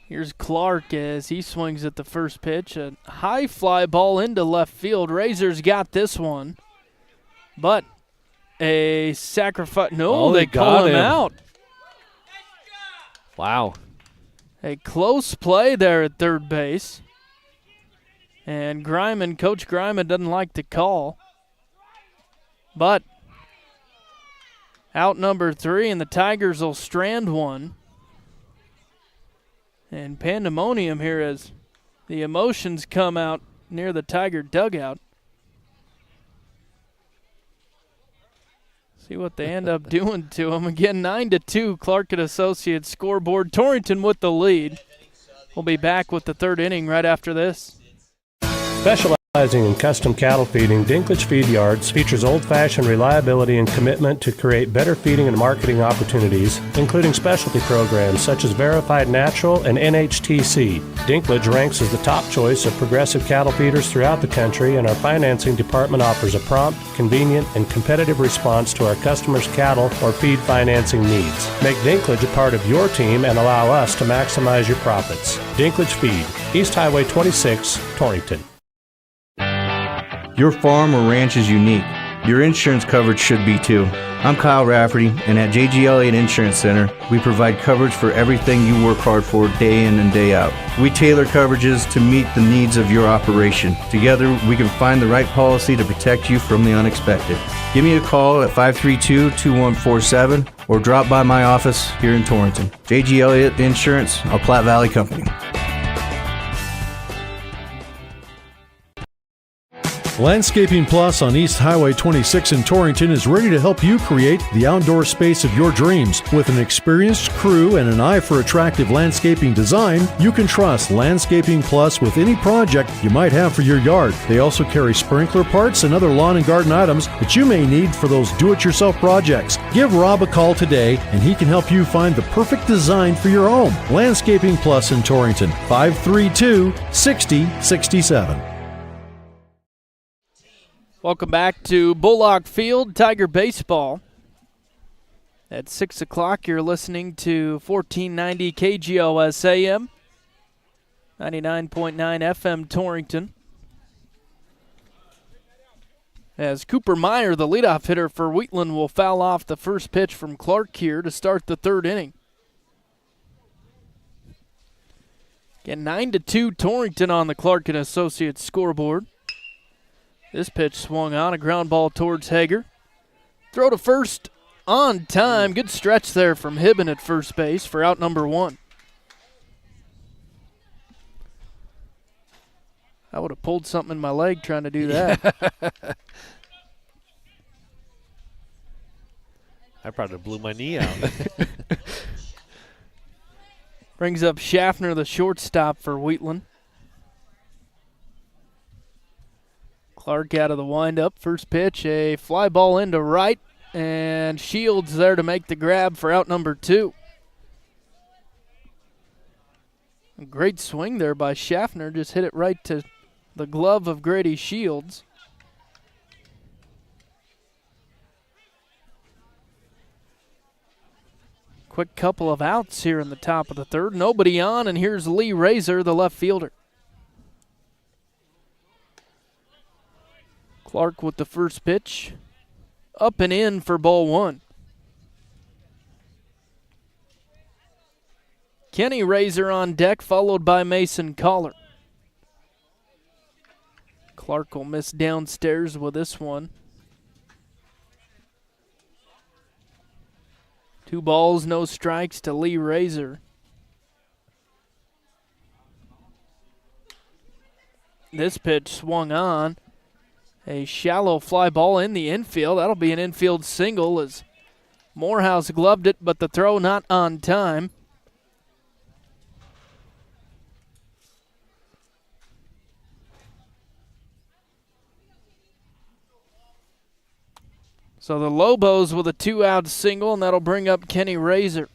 Here's Clark as he swings at the first pitch. A high fly ball into left field. Razors got this one. But a sacrifice. No, they call him out. Wow. A close play there at third base. And Coach Gryman doesn't like the call. But out number 3, and the Tigers will strand one. And pandemonium here as the emotions come out near the Tiger dugout. See what they end up doing to him. Again, 9-2, Clark and Associates scoreboard. Torrington with the lead. We'll be back with the third inning right after this. Specializing in custom cattle feeding, Dinklage Feed Yards features old-fashioned reliability and commitment to create better feeding and marketing opportunities, including specialty programs such as Verified Natural and NHTC. Dinklage ranks as the top choice of progressive cattle feeders throughout the country, and our financing department offers a prompt, convenient, and competitive response to our customers' cattle or feed financing needs. Make Dinklage a part of your team and allow us to maximize your profits. Dinklage Feed, East Highway 26, Torrington. Your farm or ranch is unique. Your insurance coverage should be too. I'm Kyle Rafferty, and at JG Elliott Insurance Center, we provide coverage for everything you work hard for day in and day out. We tailor coverages to meet the needs of your operation. Together, we can find the right policy to protect you from the unexpected. Give me a call at 532-2147 or drop by my office here in Torrington. JG Elliott Insurance, a Platte Valley company. Landscaping Plus on East Highway 26 in Torrington is ready to help you create the outdoor space of your dreams. With an experienced crew and an eye for attractive landscaping design, you can trust Landscaping Plus with any project you might have for your yard. They also carry sprinkler parts and other lawn and garden items that you may need for those do-it-yourself projects. Give Rob a call today and he can help you find the perfect design for your home. Landscaping Plus in Torrington, 532-6067. Welcome back to Bullock Field, Tiger Baseball. At 6 o'clock, you're listening to 1490 KGOS AM, 99.9 FM Torrington. As Cooper Meyer, the leadoff hitter for Wheatland, will foul off the first pitch from Clark here to start the third inning. Again, 9-2 Torrington on the Clark and Associates scoreboard. This pitch swung on, a ground ball towards Hager. Throw to first on time. Good stretch there from Hibben at first base for out number 1. I would have pulled something in my leg trying to do that. I probably blew my knee out. Brings up Schaffner, the shortstop for Wheatland. Clark out of the windup. First pitch, a fly ball into right, and Shields there to make the grab for out number 2. A great swing there by Schaffner. Just hit it right to the glove of Grady Shields. Quick couple of outs here in the top of the third. Nobody on, and here's Lee Razor, the left fielder. Clark with the first pitch. Up and in for ball 1. Kenny Razor on deck, followed by Mason Collar. Clark will miss downstairs with this one. 2 balls, no strikes to Lee Razor. This pitch swung on. A shallow fly ball in the infield. That'll be an infield single as Morehouse gloved it, but the throw not on time. So the Lobos with a 2-out single, and that'll bring up Kenny Razor.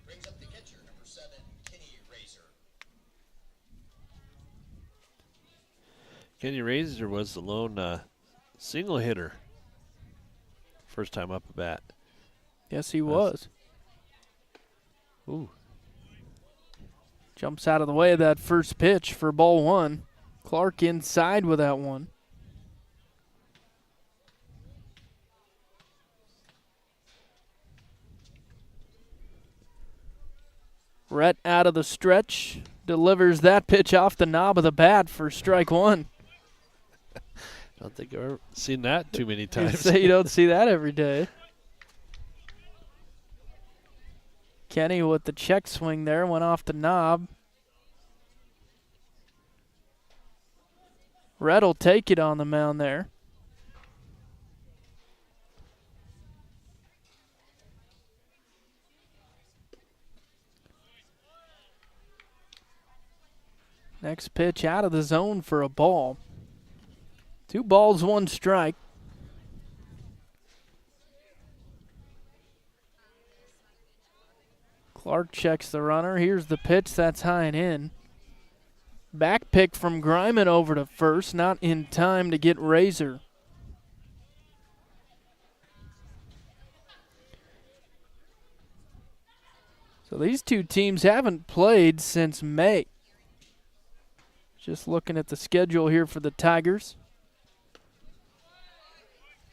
Brings up the catcher, number 7, Kenny Razor. Kenny Razor was the lone single hitter. First time up at bat. Yes, he was. Ooh. Jumps out of the way of that first pitch for ball one. Clark inside with that one. Rhett out of the stretch, delivers that pitch off the knob of the bat for strike one. I don't think I've ever seen that too many times. You don't see that every day. Kenny with the check swing there, went off the knob. Rhett will take it on the mound there. Next pitch out of the zone for a ball. 2 balls, 1 strike. Clark checks the runner. Here's the pitch. That's high and in. Back pick from Greiman over to first. Not in time to get Razor. So these two teams haven't played since May. Just looking at the schedule here for the Tigers.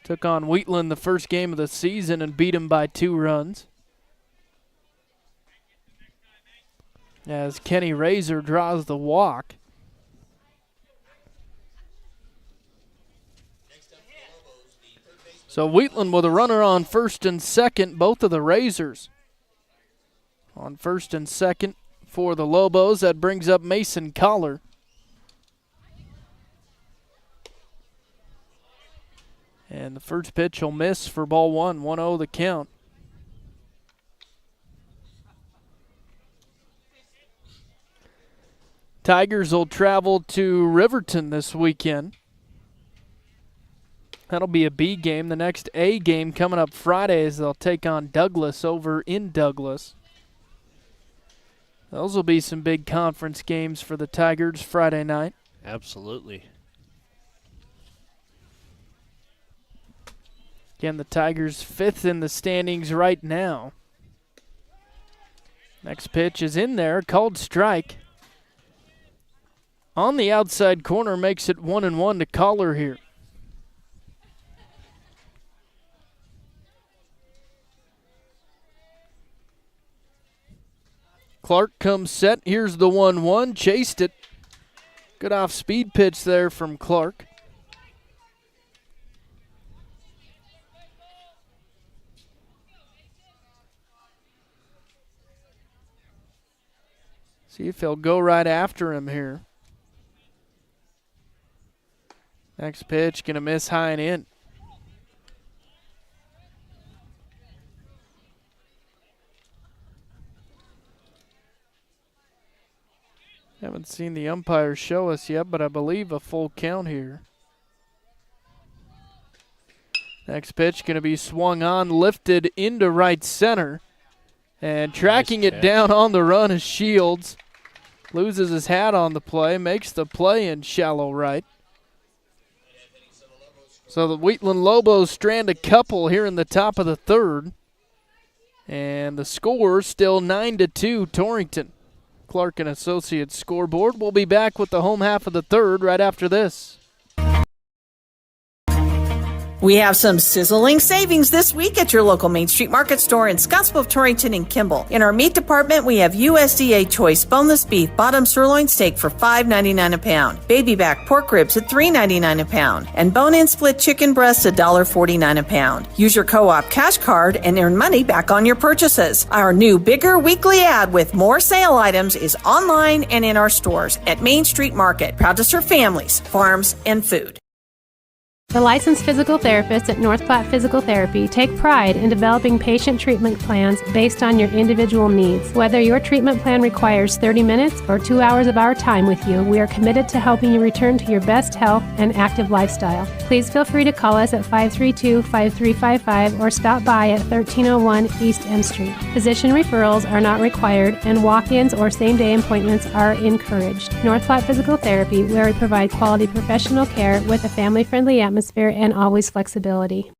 Took on Wheatland the first game of the season and beat them by 2 runs. As Kenny Razor draws the walk. So Wheatland with a runner on first and second, both of the Razors. On first and second for the Lobos, that brings up Mason Collar. And the first pitch will miss for ball one, 1-0 the count. Tigers will travel to Riverton this weekend. That'll be a B game. The next A game coming up Friday is they'll take on Douglas over in Douglas. Those will be some big conference games for the Tigers Friday night. Absolutely. Again, the Tigers 5th in the standings right now. Next pitch is in there, called strike. On the outside corner, makes it 1-1 to Collar here. Clark comes set. Here's the 1-1. Chased it. Good off-speed pitch there from Clark. See if he'll go right after him here. Next pitch, going to miss high and in. Haven't seen the umpire show us yet, but I believe a full count here. Next pitch going to be swung on, lifted into right center. And tracking it down on the run is Shields. Loses his hat on the play, makes the play in shallow right. So the Wheatland Lobos strand a couple here in the top of the third. And the score still 9-2 Torrington. Clark and Associates scoreboard. We'll be back with the home half of the third right after this. We have some sizzling savings this week at your local Main Street Market store in Scottsbluff, Torrington, and Kimball. In our meat department, we have USDA choice boneless beef bottom sirloin steak for $5.99 a pound, baby back pork ribs at $3.99 a pound, and bone-in split chicken breasts at $1.49 a pound. Use your co-op cash card and earn money back on your purchases. Our new bigger weekly ad with more sale items is online and in our stores at Main Street Market, proud to serve families, farms, and food. The licensed physical therapists at North Platte Physical Therapy take pride in developing patient treatment plans based on your individual needs. Whether your treatment plan requires 30 minutes or 2 hours of our time with you, we are committed to helping you return to your best health and active lifestyle. Please feel free to call us at 532-5355 or stop by at 1301 East M Street. Physician referrals are not required and walk-ins or same-day appointments are encouraged. North Platte Physical Therapy, where we provide quality professional care with a family-friendly atmosphere and always flexibility.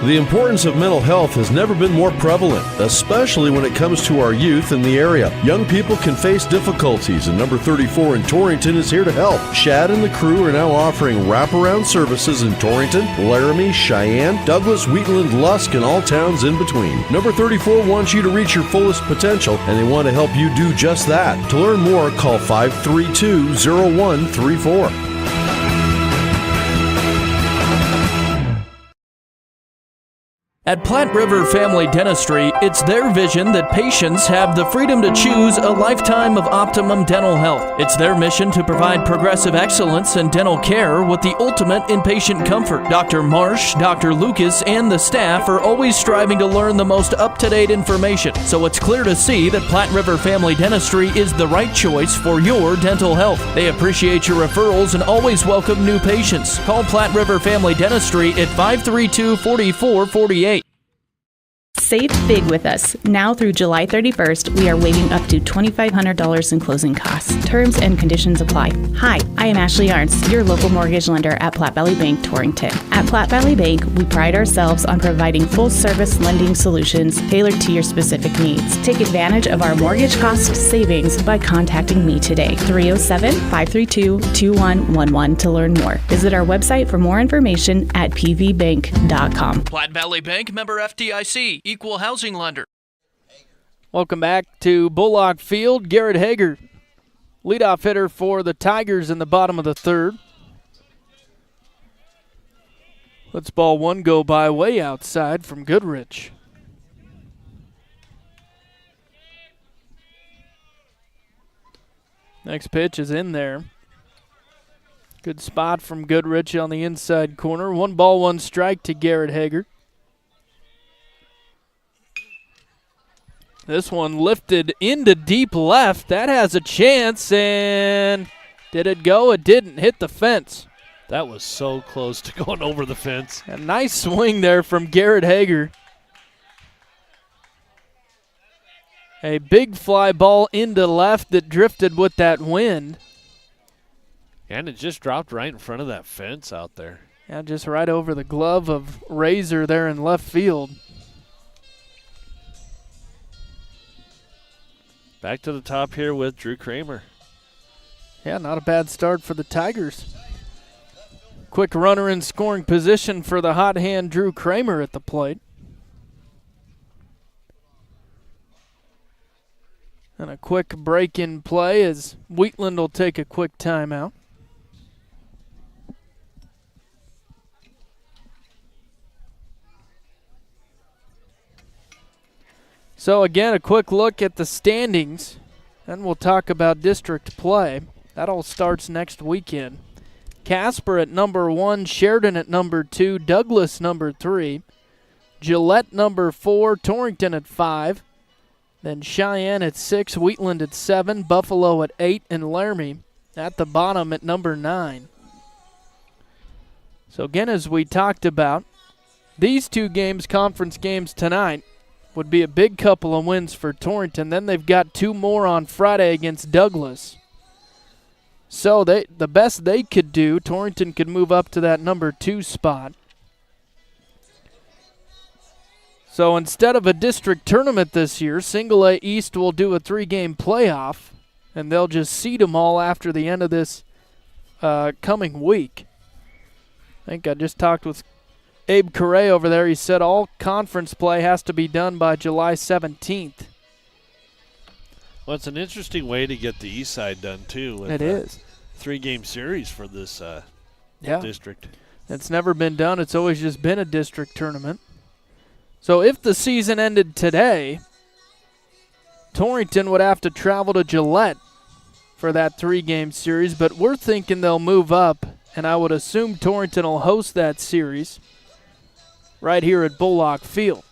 The importance of mental health has never been more prevalent, especially when it comes to our youth in the area. Young people can face difficulties, and number 34 in Torrington is here to help. Shad and the crew are now offering wraparound services in Torrington, Laramie, Cheyenne, Douglas, Wheatland, Lusk, and all towns in between. Number 34 wants you to reach your fullest potential, and they want to help you do just that. To learn more, call 532-0134. At Platte River Family Dentistry, it's their vision that patients have the freedom to choose a lifetime of optimum dental health. It's their mission to provide progressive excellence in dental care with the ultimate in patient comfort. Dr. Marsh, Dr. Lucas, and the staff are always striving to learn the most up-to-date information, so it's clear to see that Platte River Family Dentistry is the right choice for your dental health. They appreciate your referrals and always welcome new patients. Call Platte River Family Dentistry at 532-4448. Save big with us. Now through July 31st, we are waiving up to $2,500 in closing costs. Terms and conditions apply. Hi, I am Ashley Arntz, your local mortgage lender at Platte Valley Bank, Torrington. At Platte Valley Bank, we pride ourselves on providing full-service lending solutions tailored to your specific needs. Take advantage of our mortgage cost savings by contacting me today, 307-532-2111 to learn more. Visit our website for more information at pvbank.com. Platte Valley Bank, member FDIC, equal housing lender. Welcome back to Bullock Field. Garrett Hager, leadoff hitter for the Tigers in the bottom of the third. Let's ball one go by way outside from Goodrich. Next pitch is in there. Good spot from Goodrich on the inside corner. 1 ball, 1 strike to Garrett Hager. This one lifted into deep left. That has a chance, and did it go? It didn't. Hit the fence. That was so close to going over the fence. A nice swing there from Garrett Hager. A big fly ball into left that drifted with that wind. And it just dropped right in front of that fence out there. Yeah, just right over the glove of Razor there in left field. Back to the top here with Drew Kramer. Yeah, not a bad start for the Tigers. Quick runner in scoring position for the hot hand Drew Kramer at the plate. And a quick break in play as Wheatland will take a quick timeout. So again, a quick look at the standings, and we'll talk about district play. That all starts next weekend. Casper at number 1, Sheridan at number 2, Douglas number 3, Gillette number 4, Torrington at 5, then Cheyenne at 6, Wheatland at 7, Buffalo at 8, and Laramie at the bottom at number 9. So again, as we talked about, these two games, conference games tonight, would be a big couple of wins for Torrington. Then they've got 2 more on Friday against Douglas. So the best they could do, Torrington could move up to that number 2 spot. So instead of a district tournament this year, Single A East will do a 3-game playoff, and they'll just seed them all after the end of this coming week. I think I just talked with Abe Correa over there. He said all conference play has to be done by July 17th. Well, it's an interesting way to get the East side done, too. With it is. 3-game series for this district. It's never been done. It's always just been a district tournament. So if the season ended today, Torrington would have to travel to Gillette for that 3-game series, but we're thinking they'll move up, and I would assume Torrington will host that series right here at Bullock Field.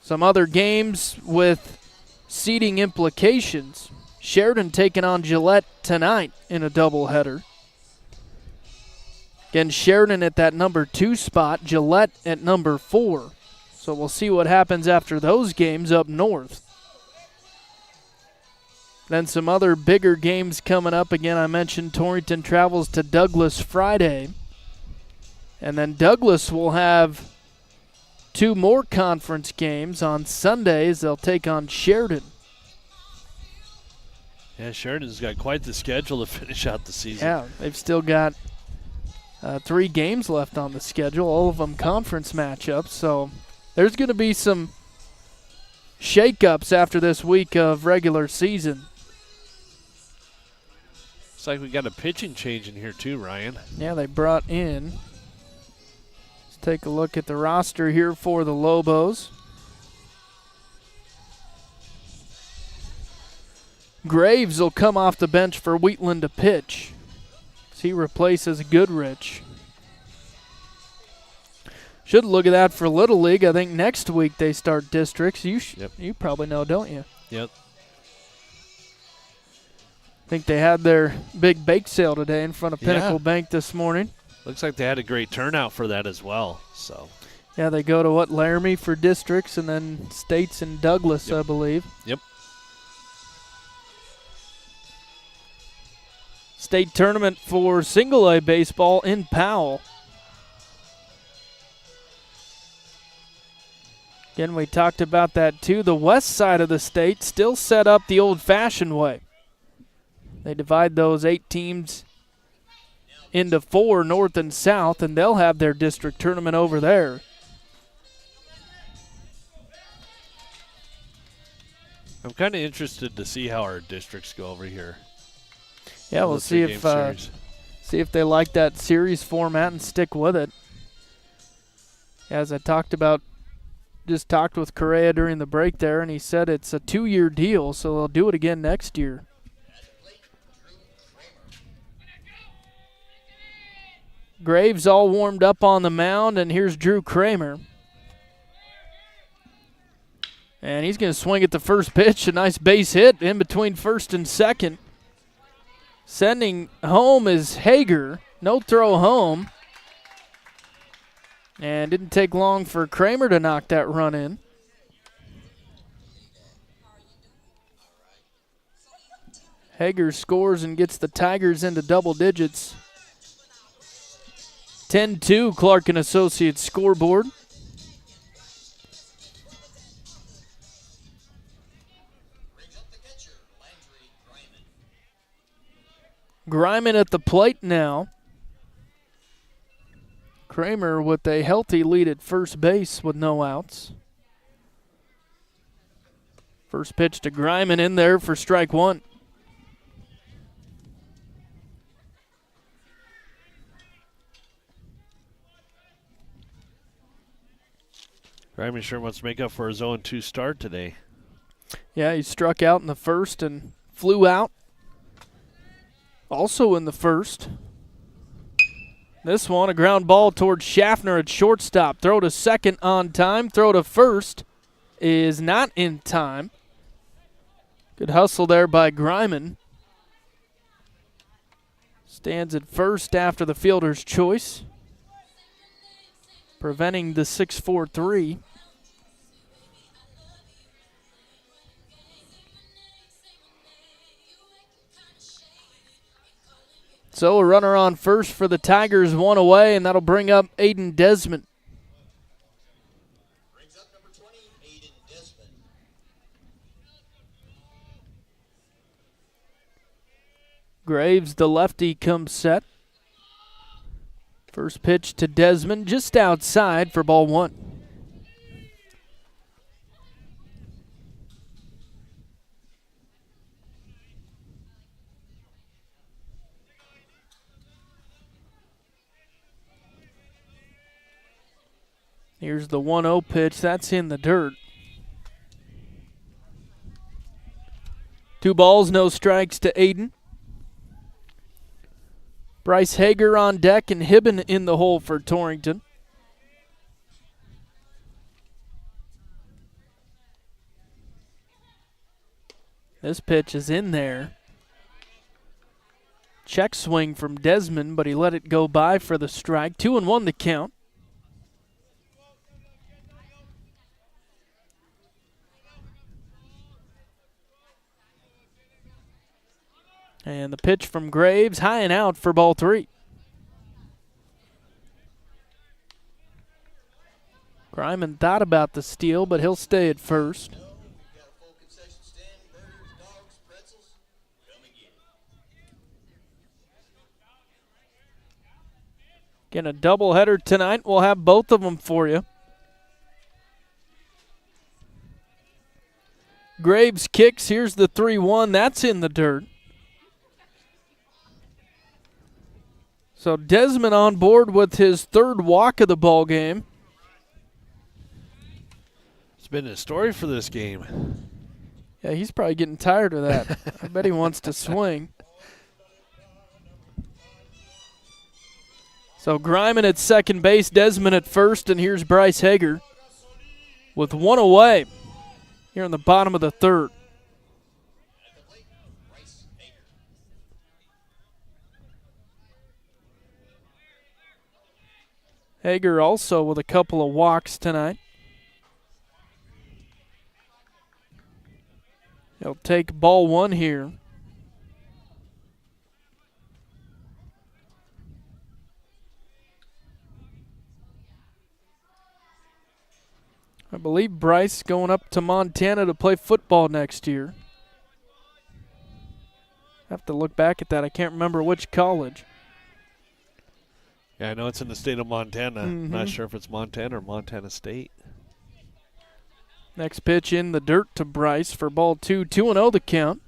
Some other games with seeding implications. Sheridan taking on Gillette tonight in a doubleheader. Again, Sheridan at that number 2 spot, Gillette at number 4. So we'll see what happens after those games up north. Then some other bigger games coming up. Again, I mentioned Torrington travels to Douglas Friday. And then Douglas will have 2 more conference games on Sundays. They'll take on Sheridan. Yeah, Sheridan's got quite the schedule to finish out the season. Yeah, they've still got 3 games left on the schedule, all of them conference matchups. So there's going to be some shake-ups after this week of regular season. Looks like we got a pitching change in here too, Ryan. Yeah, they brought in. Let's take a look at the roster here for the Lobos. Graves will come off the bench for Wheatland to pitch. He replaces Goodrich. Should look at that for Little League. I think next week they start districts. You probably know, don't you? Yep. I think they had their big bake sale today in front of Pinnacle Bank this morning. Looks like they had a great turnout for that as well. So. Yeah, they go to Laramie for districts and then states in Douglas, I believe. Yep. State tournament for single-A baseball in Powell. Again, we talked about that too. The west side of the state still set up the old-fashioned way. They divide those 8 teams into 4, north and south, and they'll have their district tournament over there. I'm kind of interested to see how our districts go over here. Yeah, we'll see if they like that series format and stick with it. As I talked with Correa during the break there, and he said it's a 2-year deal, so they'll do it again next year. Graves all warmed up on the mound, and here's Drew Kramer. And he's going to swing at the first pitch, a nice base hit in between first and second. Sending home is Hager. No throw home. And didn't take long for Kramer to knock that run in. Hager scores and gets the Tigers into double digits. 10-2 Clark and Associates scoreboard. Griman at the plate now. Kramer with a healthy lead at first base with no outs. First pitch to Griman in there for strike 1. Griman sure wants to make up for his 0-2 start today. Yeah, he struck out in the first and flew out. Also in the first. This one, a ground ball towards Schaffner at shortstop. Throw to second on time. Throw to first is not in time. Good hustle there by Griman. Stands at first after the fielder's choice, preventing the 6-4-3. So a runner on first for the Tigers, 1 away, and that'll bring up Aiden Desmond. Brings up number 20, Aiden Desmond. Graves, the lefty, comes set. First pitch to Desmond, just outside for ball 1. Here's the 1-0 pitch. That's in the dirt. 2 balls, no strikes to Aiden. Bryce Hager on deck and Hibben in the hole for Torrington. This pitch is in there. Check swing from Desmond, but he let it go by for the strike. 2-1 the count. And the pitch from Graves, high and out for ball 3. Griman thought about the steal, but he'll stay at first. Again, a doubleheader tonight. We'll have both of them for you. Graves kicks. Here's the 3-1. That's in the dirt. So Desmond on board with his third walk of the ball game. It's been a story for this game. Yeah, he's probably getting tired of that. I bet he wants to swing. So Griman at second base, Desmond at first, and here's Bryce Hager with one away here in the bottom of the third. Hager also with a couple of walks tonight. He'll take ball one here. I believe Bryce going up to Montana to play football next year. Have to look back at that. I can't remember which college. Yeah, I know it's in the state of Montana. Not sure if it's Montana or Montana State. Next pitch in the dirt to Bryce for ball two. 2-0 the count.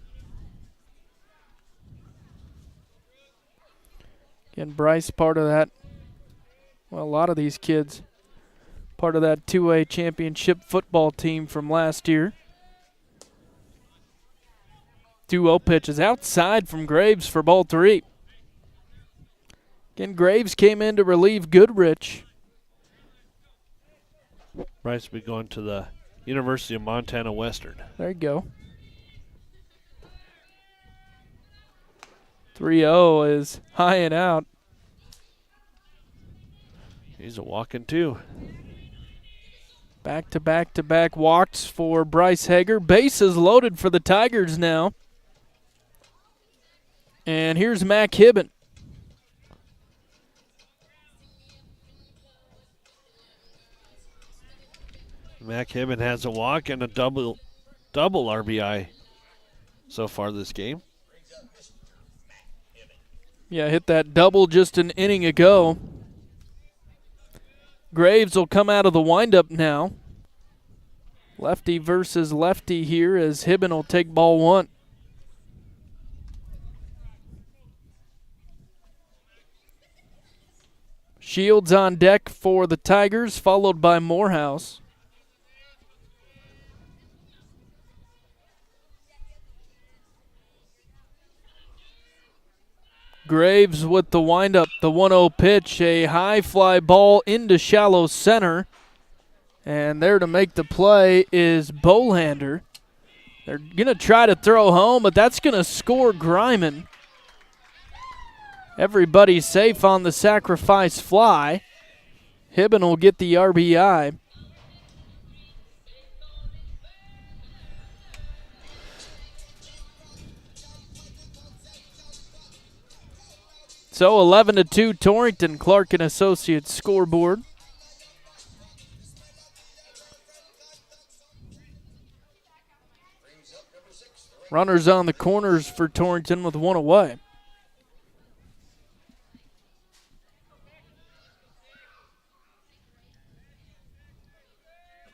Again, Bryce part of that. Well, a lot of these kids part of that 2A championship football team from last year. 2-0 pitch is outside from Graves for ball three. Again, Graves came in to relieve Goodrich. Bryce will be going to the University of Montana Western. There you go. 3-0 is high and out. He's a walking too. Back-to-back-to-back walks for Bryce Hager. Bases loaded for the Tigers now. And here's Mac Hibben. Mac Hibben has a walk and a double RBI so far this game. Yeah, hit that double just an inning ago. Graves will come out of the windup now. Lefty versus lefty here as Hibben will take ball one. Shields on deck for the Tigers, followed by Morehouse. Graves with the windup, the 1-0 pitch, a high fly ball into shallow center. And there to make the play is Bolander. They're going to try to throw home, but that's going to score Griman. Everybody's safe on the sacrifice fly. Hibben will get the RBI. So 11-2 Torrington, Clark and Associates scoreboard. Runners on the corners for Torrington with one away.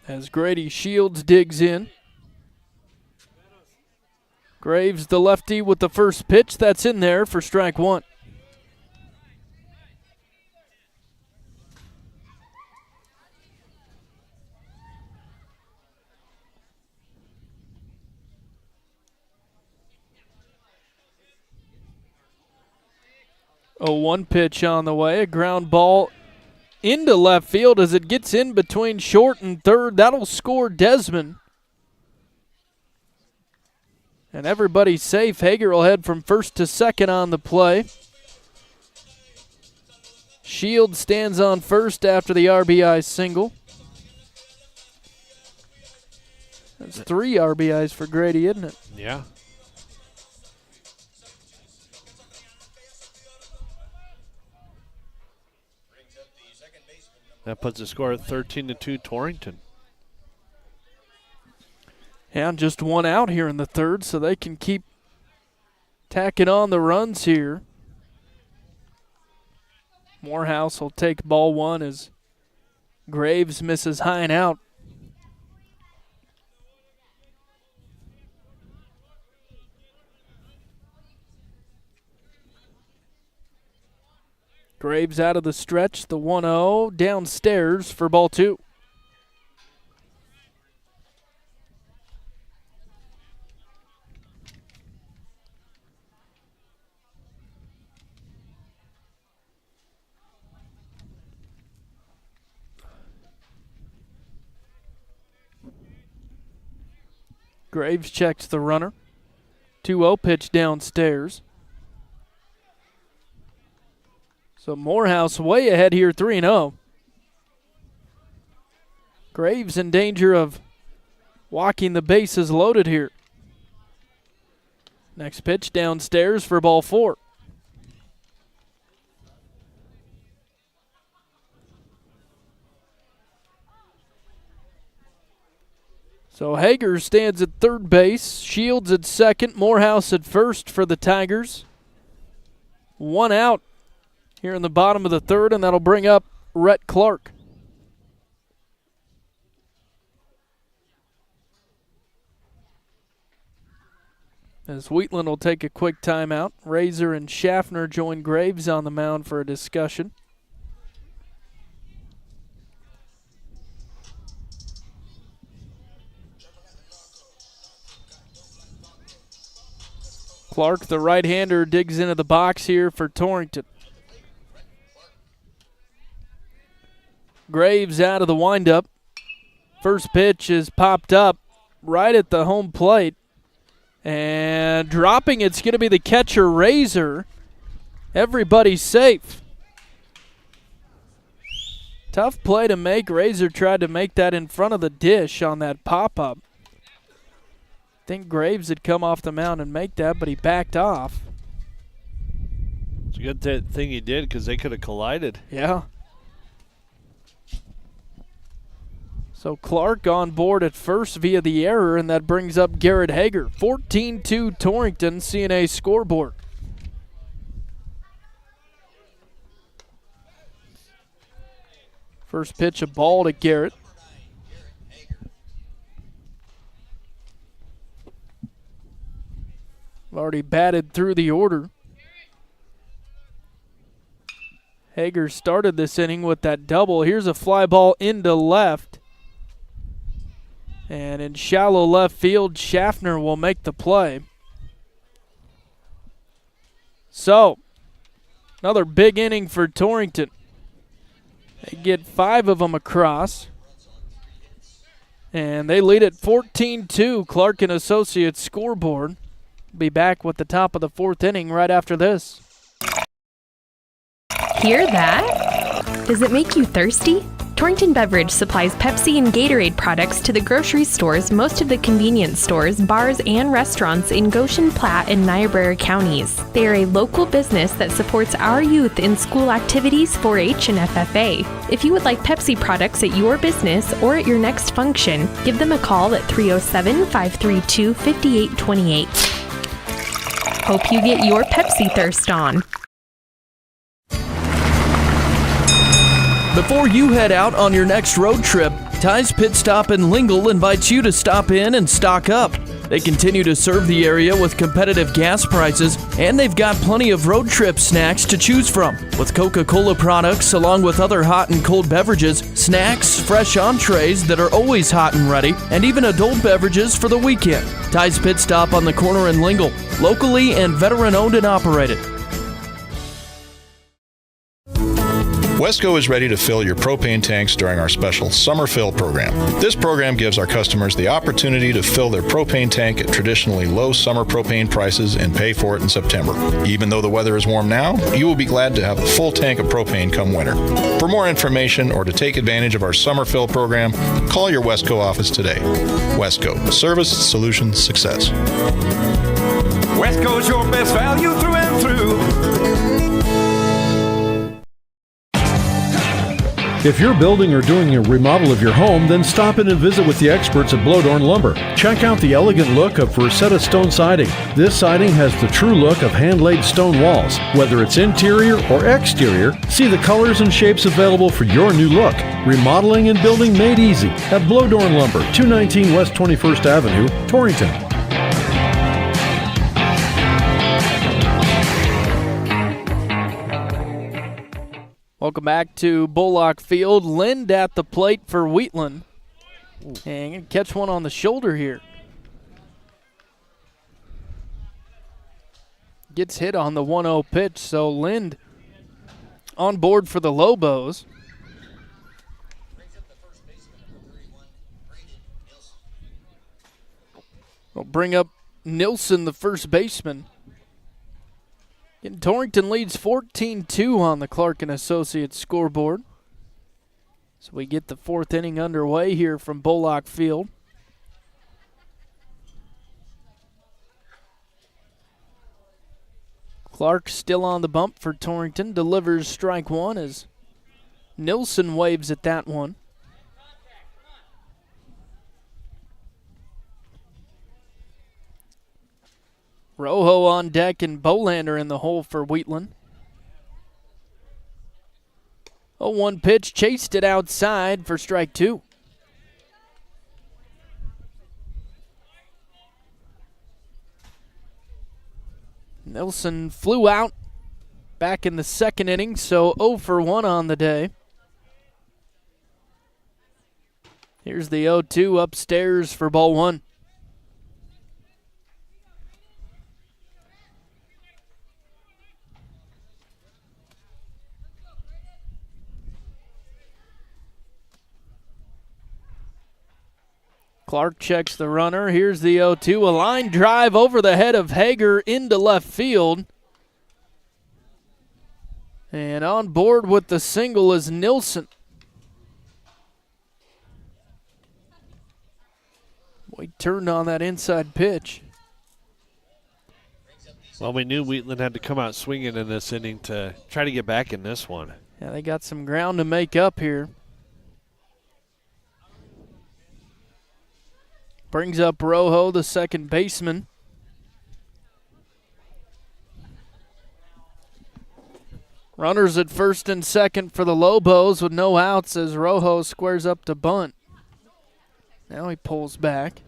As Grady Shields digs in. Graves, the lefty, with the first pitch. That's in there for strike one. A 1 pitch on the way, a ground ball into left field as it gets in between short and third. That'll score Desmond. And everybody's safe. Hager will head from first to second on the play. Shields stands on first after the RBI single. That's 3 RBIs for Grady, isn't it? Yeah. Brings up the second That puts the score at 13-2 Torrington. And just one out here in the third, so they can keep tacking on the runs here. Morehouse will take ball one as Graves misses high and out. Graves out of the stretch, the 1-0 downstairs for ball two. Graves checks the runner. 2-0 pitch downstairs. So Morehouse way ahead here, 3-0. Graves in danger of walking the bases loaded here. Next pitch downstairs for ball four. So Hager stands at third base, Shields at second, Morehouse at first for the Tigers. One out here in the bottom of the third, and that'll bring up Rhett Clark. As Wheatland will take a quick timeout, Razor and Schaffner join Graves on the mound for a discussion. Clark, the right-hander, digs into the box here for Torrington. Graves out of the windup. First pitch is popped up right at the home plate. And dropping it's going to be the catcher, Razor. Everybody's safe. Tough play to make. Razor tried to make that in front of the dish on that pop-up. I think Graves had come off the mound and make that, but he backed off. It's a good thing he did because they could have collided. Yeah. So Clark on board at first via the error, and that brings up Garrett Hager. 14-2 Torrington, CNA scoreboard. First pitch, a ball to Garrett. Already batted through the order. Hager started this inning with that double. Here's a fly ball into left. And in shallow left field, Schaffner will make the play. So, another big inning for Torrington. They get 5 of them across. And they lead at 14-2, Clark and Associates scoreboard. Be back with the top of the 4th inning right after this. Hear that? Does it make you thirsty? Torrington Beverage supplies Pepsi and Gatorade products to the grocery stores, most of the convenience stores, bars, and restaurants in Goshen, Platte, and Niobrara counties. They are a local business that supports our youth in school activities, 4-H, and FFA. If you would like Pepsi products at your business or at your next function, give them a call at 307-532-5828. Hope you get your Pepsi thirst on. Before you head out on your next road trip, Ty's Pit Stop in Lingle invites you to stop in and stock up. They continue to serve the area with competitive gas prices, and they've got plenty of road trip snacks to choose from. With Coca-Cola products, along with other hot and cold beverages, snacks, fresh entrees that are always hot and ready, and even adult beverages for the weekend. Ty's Pit Stop on the corner in Lingle, locally and veteran-owned and operated. Wesco is ready to fill your propane tanks during our special Summer Fill program. This program gives our customers the opportunity to fill their propane tank at traditionally low summer propane prices and pay for it in September. Even though the weather is warm now, you will be glad to have a full tank of propane come winter. For more information or to take advantage of our Summer Fill program, call your Wesco office today. Wesco, service, solutions, success. Wesco's your best value through and through. If you're building or doing a remodel of your home, then stop in and visit with the experts at Blowdorn Lumber. Check out the elegant look of Rosetta Stone siding. This siding has the true look of hand-laid stone walls. Whether it's interior or exterior, see the colors and shapes available for your new look. Remodeling and building made easy at Blowdorn Lumber, 219 West 21st Avenue, Torrington. Welcome back to Bullock Field. Lind at the plate for Wheatland. And gonna catch one on the shoulder here. Gets hit on the 1-0 pitch, so Lind on board for the Lobos. We'll bring up Nilsson, the first baseman. And Torrington leads 14-2 on the Clark & Associates scoreboard. So we get the fourth inning underway here from Bullock Field. Clark still on the bump for Torrington. Delivers strike one as Nilsson waves at that one. Rojo on deck and Bolander in the hole for Wheatland. 0-1 pitch, chased it outside for strike two. Nilsson flew out back in the second inning, so 0 for 1 on the day. Here's the 0-2 upstairs for ball one. Clark checks the runner. Here's the 0-2. A line drive over the head of Hager into left field. And on board with the single is Nilsson. We turned on that inside pitch. Well, we knew Wheatland had to come out swinging in this inning to try to get back in this one. Yeah, they got some ground to make up here. Brings up Rojo, the second baseman. Runners at first and second for the Lobos with no outs as Rojo squares up to bunt. Now he pulls back.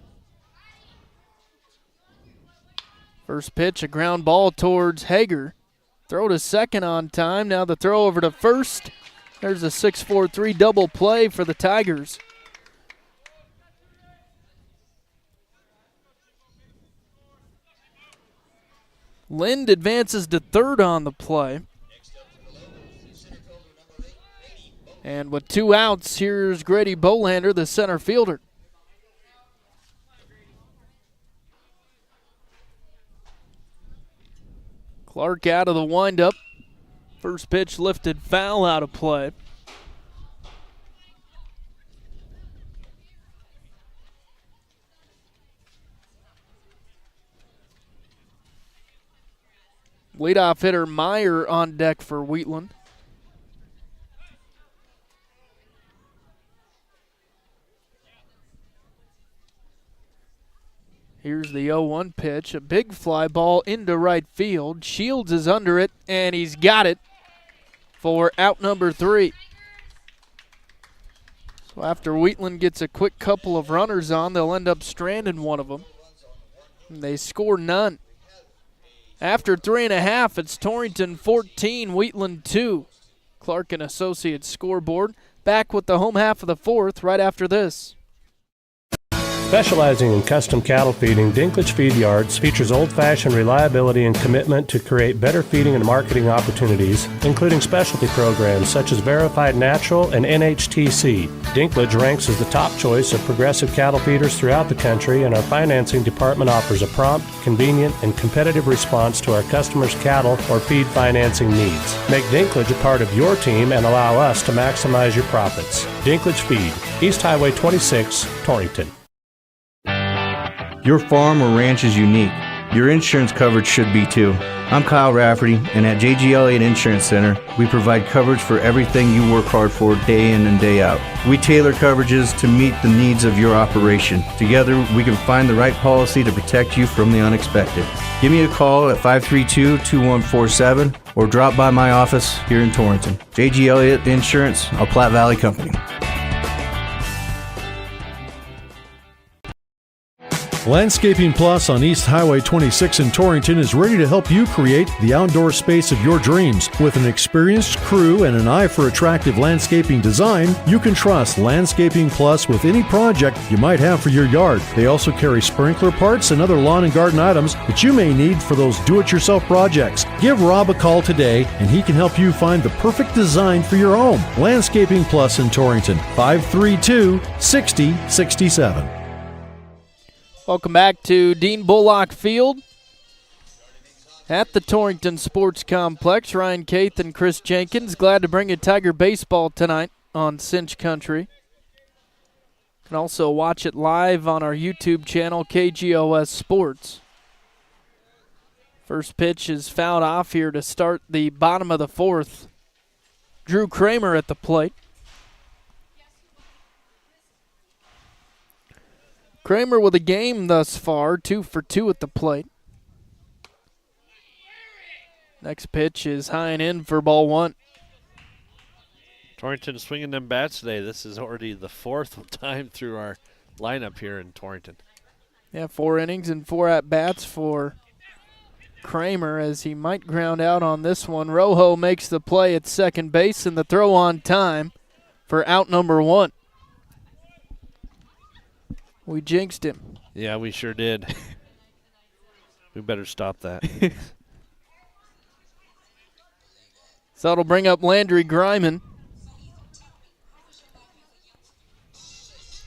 First pitch, a ground ball towards Hager. Throw to second on time. Now the throw over to first. There's a 6-4-3 double play for the Tigers. Lind advances to third on the play. And with two outs, here's Grady Bolander, the center fielder. Clark out of the windup. First pitch lifted foul, out of play. Leadoff hitter Meyer on deck for Wheatland. Here's the 0-1 pitch, a big fly ball into right field. Shields is under it, and he's got it for out number 3. So after Wheatland gets a quick couple of runners on, they'll end up stranding one of them. And they score none. After 3.5, it's Torrington 14, Wheatland 2. Clark & Associates scoreboard. Back with the home half of the fourth right after this. Specializing in custom cattle feeding, Dinklage Feed Yards features old-fashioned reliability and commitment to create better feeding and marketing opportunities, including specialty programs such as Verified Natural and NHTC. Dinklage ranks as the top choice of progressive cattle feeders throughout the country, and our financing department offers a prompt, convenient, and competitive response to our customers' cattle or feed financing needs. Make Dinklage a part of your team and allow us to maximize your profits. Dinklage Feed, East Highway 26, Torrington. Your farm or ranch is unique. Your insurance coverage should be too. I'm Kyle Rafferty, and at JG Elliott Insurance Center, we provide coverage for everything you work hard for day in and day out. We tailor coverages to meet the needs of your operation. Together, we can find the right policy to protect you from the unexpected. Give me a call at 532-2147 or drop by my office here in Torrington. JG Elliott Insurance, a Platte Valley company. Landscaping Plus on East Highway 26 in Torrington is ready to help you create the outdoor space of your dreams. With an experienced crew and an eye for attractive landscaping design, you can trust Landscaping Plus with any project you might have for your yard. They also carry sprinkler parts and other lawn and garden items that you may need for those do-it-yourself projects. Give Rob a call today and he can help you find the perfect design for your home. Landscaping Plus in Torrington, 532-6067. Welcome back to Dean Bullock Field at the Torrington Sports Complex. Ryan Caith and Chris Jenkins, glad to bring you Tiger Baseball tonight on Cinch Country. You can also watch it live on our YouTube channel, KGOS Sports. First pitch is fouled off here to start the bottom of the fourth. Drew Kramer at the plate. Kramer with a game thus far, 2 for 2 at the plate. Next pitch is high and in for ball 1. Torrington swinging them bats today. This is already the 4th time through our lineup here in Torrington. Yeah, 4 innings and 4 at-bats for Kramer as he might ground out on this one. Rojo makes the play at second base and the throw on time for out number 1. We jinxed him. Yeah, we sure did. We better stop that. So that'll bring up Landry Griman.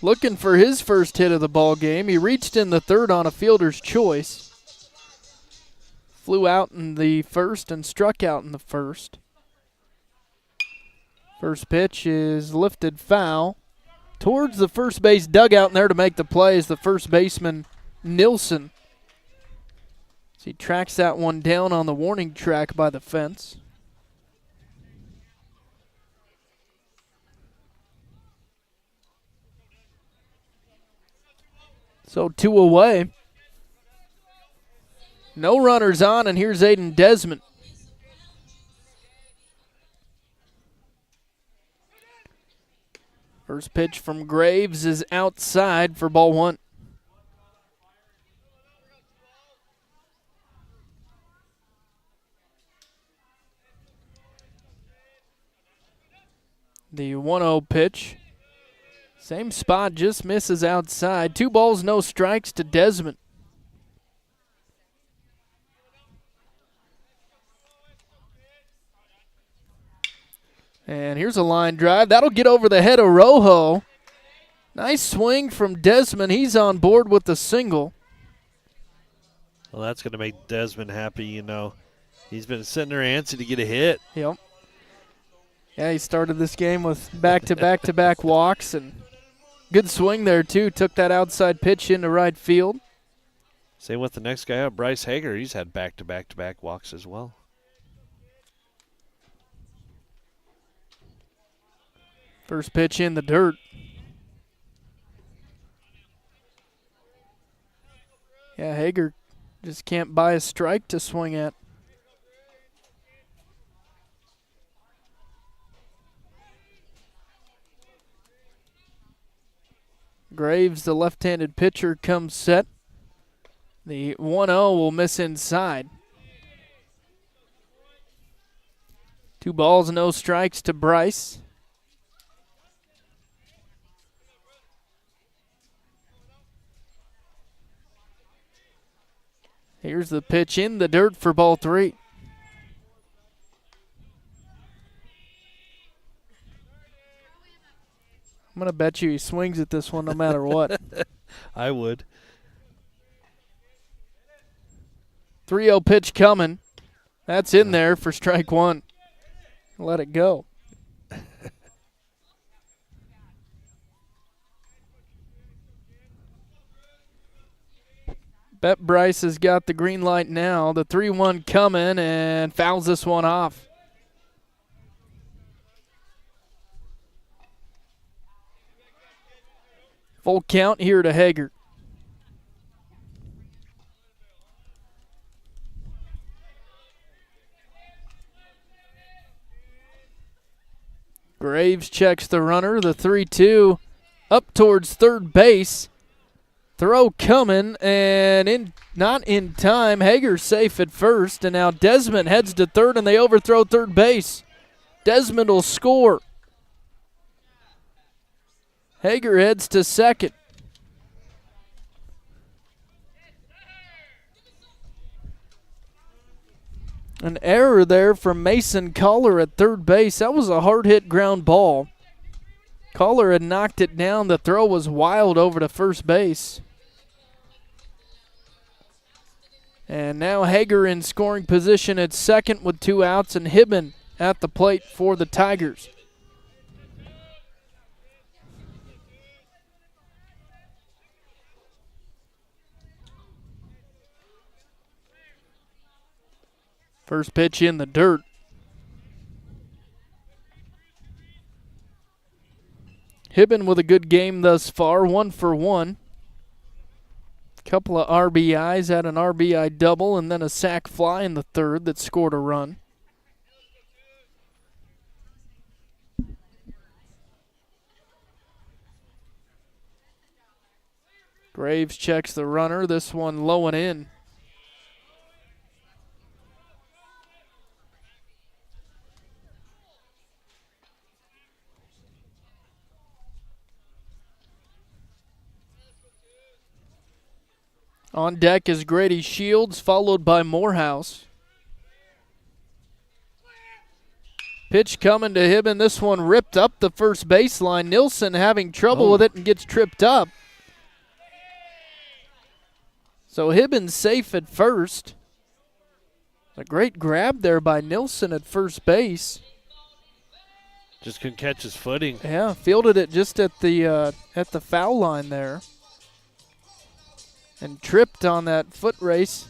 Looking for his first hit of the ball game. He reached in the third on a fielder's choice. Flew out in the first and struck out in the first. First pitch is lifted foul towards the first base dugout, and there to make the play is the first baseman, Nilsson. So he tracks that one down on the warning track by the fence. So 2 away. No runners on, and here's Aiden Desmond. First pitch from Graves is outside for ball 1. The 1-0 pitch. Same spot, just misses outside. 2 balls, no strikes to Desmond. And here's a line drive. That'll get over the head of Rojo. Nice swing from Desmond. He's on board with the single. Well, that's going to make Desmond happy, you know. He's been sitting there antsy to get a hit. Yep. Yeah, he started this game with back-to-back-to-back walks, and good swing there, too. Took that outside pitch into right field. Same with the next guy up, Bryce Hager. He's had back-to-back-to-back walks as well. First pitch in the dirt. Yeah, Hager just can't buy a strike to swing at. Graves, the left-handed pitcher, comes set. The 1-0 will miss inside. 2 balls, no strikes to Bryce. Here's the pitch in the dirt for ball 3. I'm going to bet you he swings at this one no matter what. I would. 3-0 pitch coming. That's in there for strike 1. Let it go. Bet Bryce has got the green light now. The 3-1 coming and fouls this one off. Full count here to Hager. Graves checks the runner. The 3-2 up towards third base. Throw coming and not in time. Hager safe at first, and now Desmond heads to third, and they overthrow third base. Desmond will score. Hager heads to second. An error there from Mason Collar at third base. That was a hard-hit ground ball. Collar had knocked it down. The throw was wild over to first base. And now Hager in scoring position at second with 2 outs, and Hibben at the plate for the Tigers. First pitch in the dirt. Hibben with a good game thus far, 1 for 1. Couple of RBIs, had an RBI double and then a sac fly in the third that scored a run. Graves checks the runner, this one low and in. On deck is Grady Shields, followed by Morehouse. Pitch coming to Hibben. This one ripped up the first baseline. Nilsson having trouble with it and gets tripped up. So Hibben's safe at first. A great grab there by Nilsson at first base. Just couldn't catch his footing. Yeah, fielded it just at the foul line there. And tripped on that foot race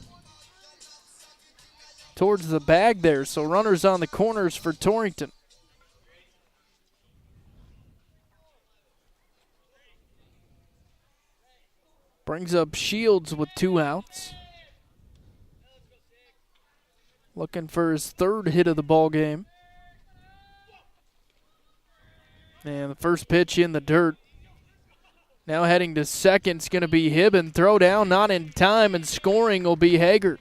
towards the bag there. So runners on the corners for Torrington. Brings up Shields with 2 outs. Looking for his third hit of the ball game. And the first pitch in the dirt. Now heading to second is going to be Hibben. Throw down, not in time, and scoring will be Hager.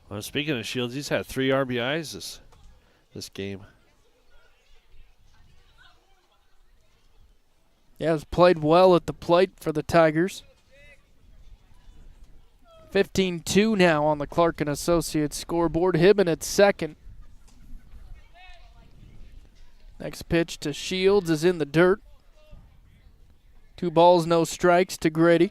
Well, speaking of Shields, he's had 3 RBIs this game. Yeah, has played well at the plate for the Tigers. 15-2 now on the Clark & Associates scoreboard. Hibben at second. Next pitch to Shields is in the dirt. 2 balls, no strikes to Grady.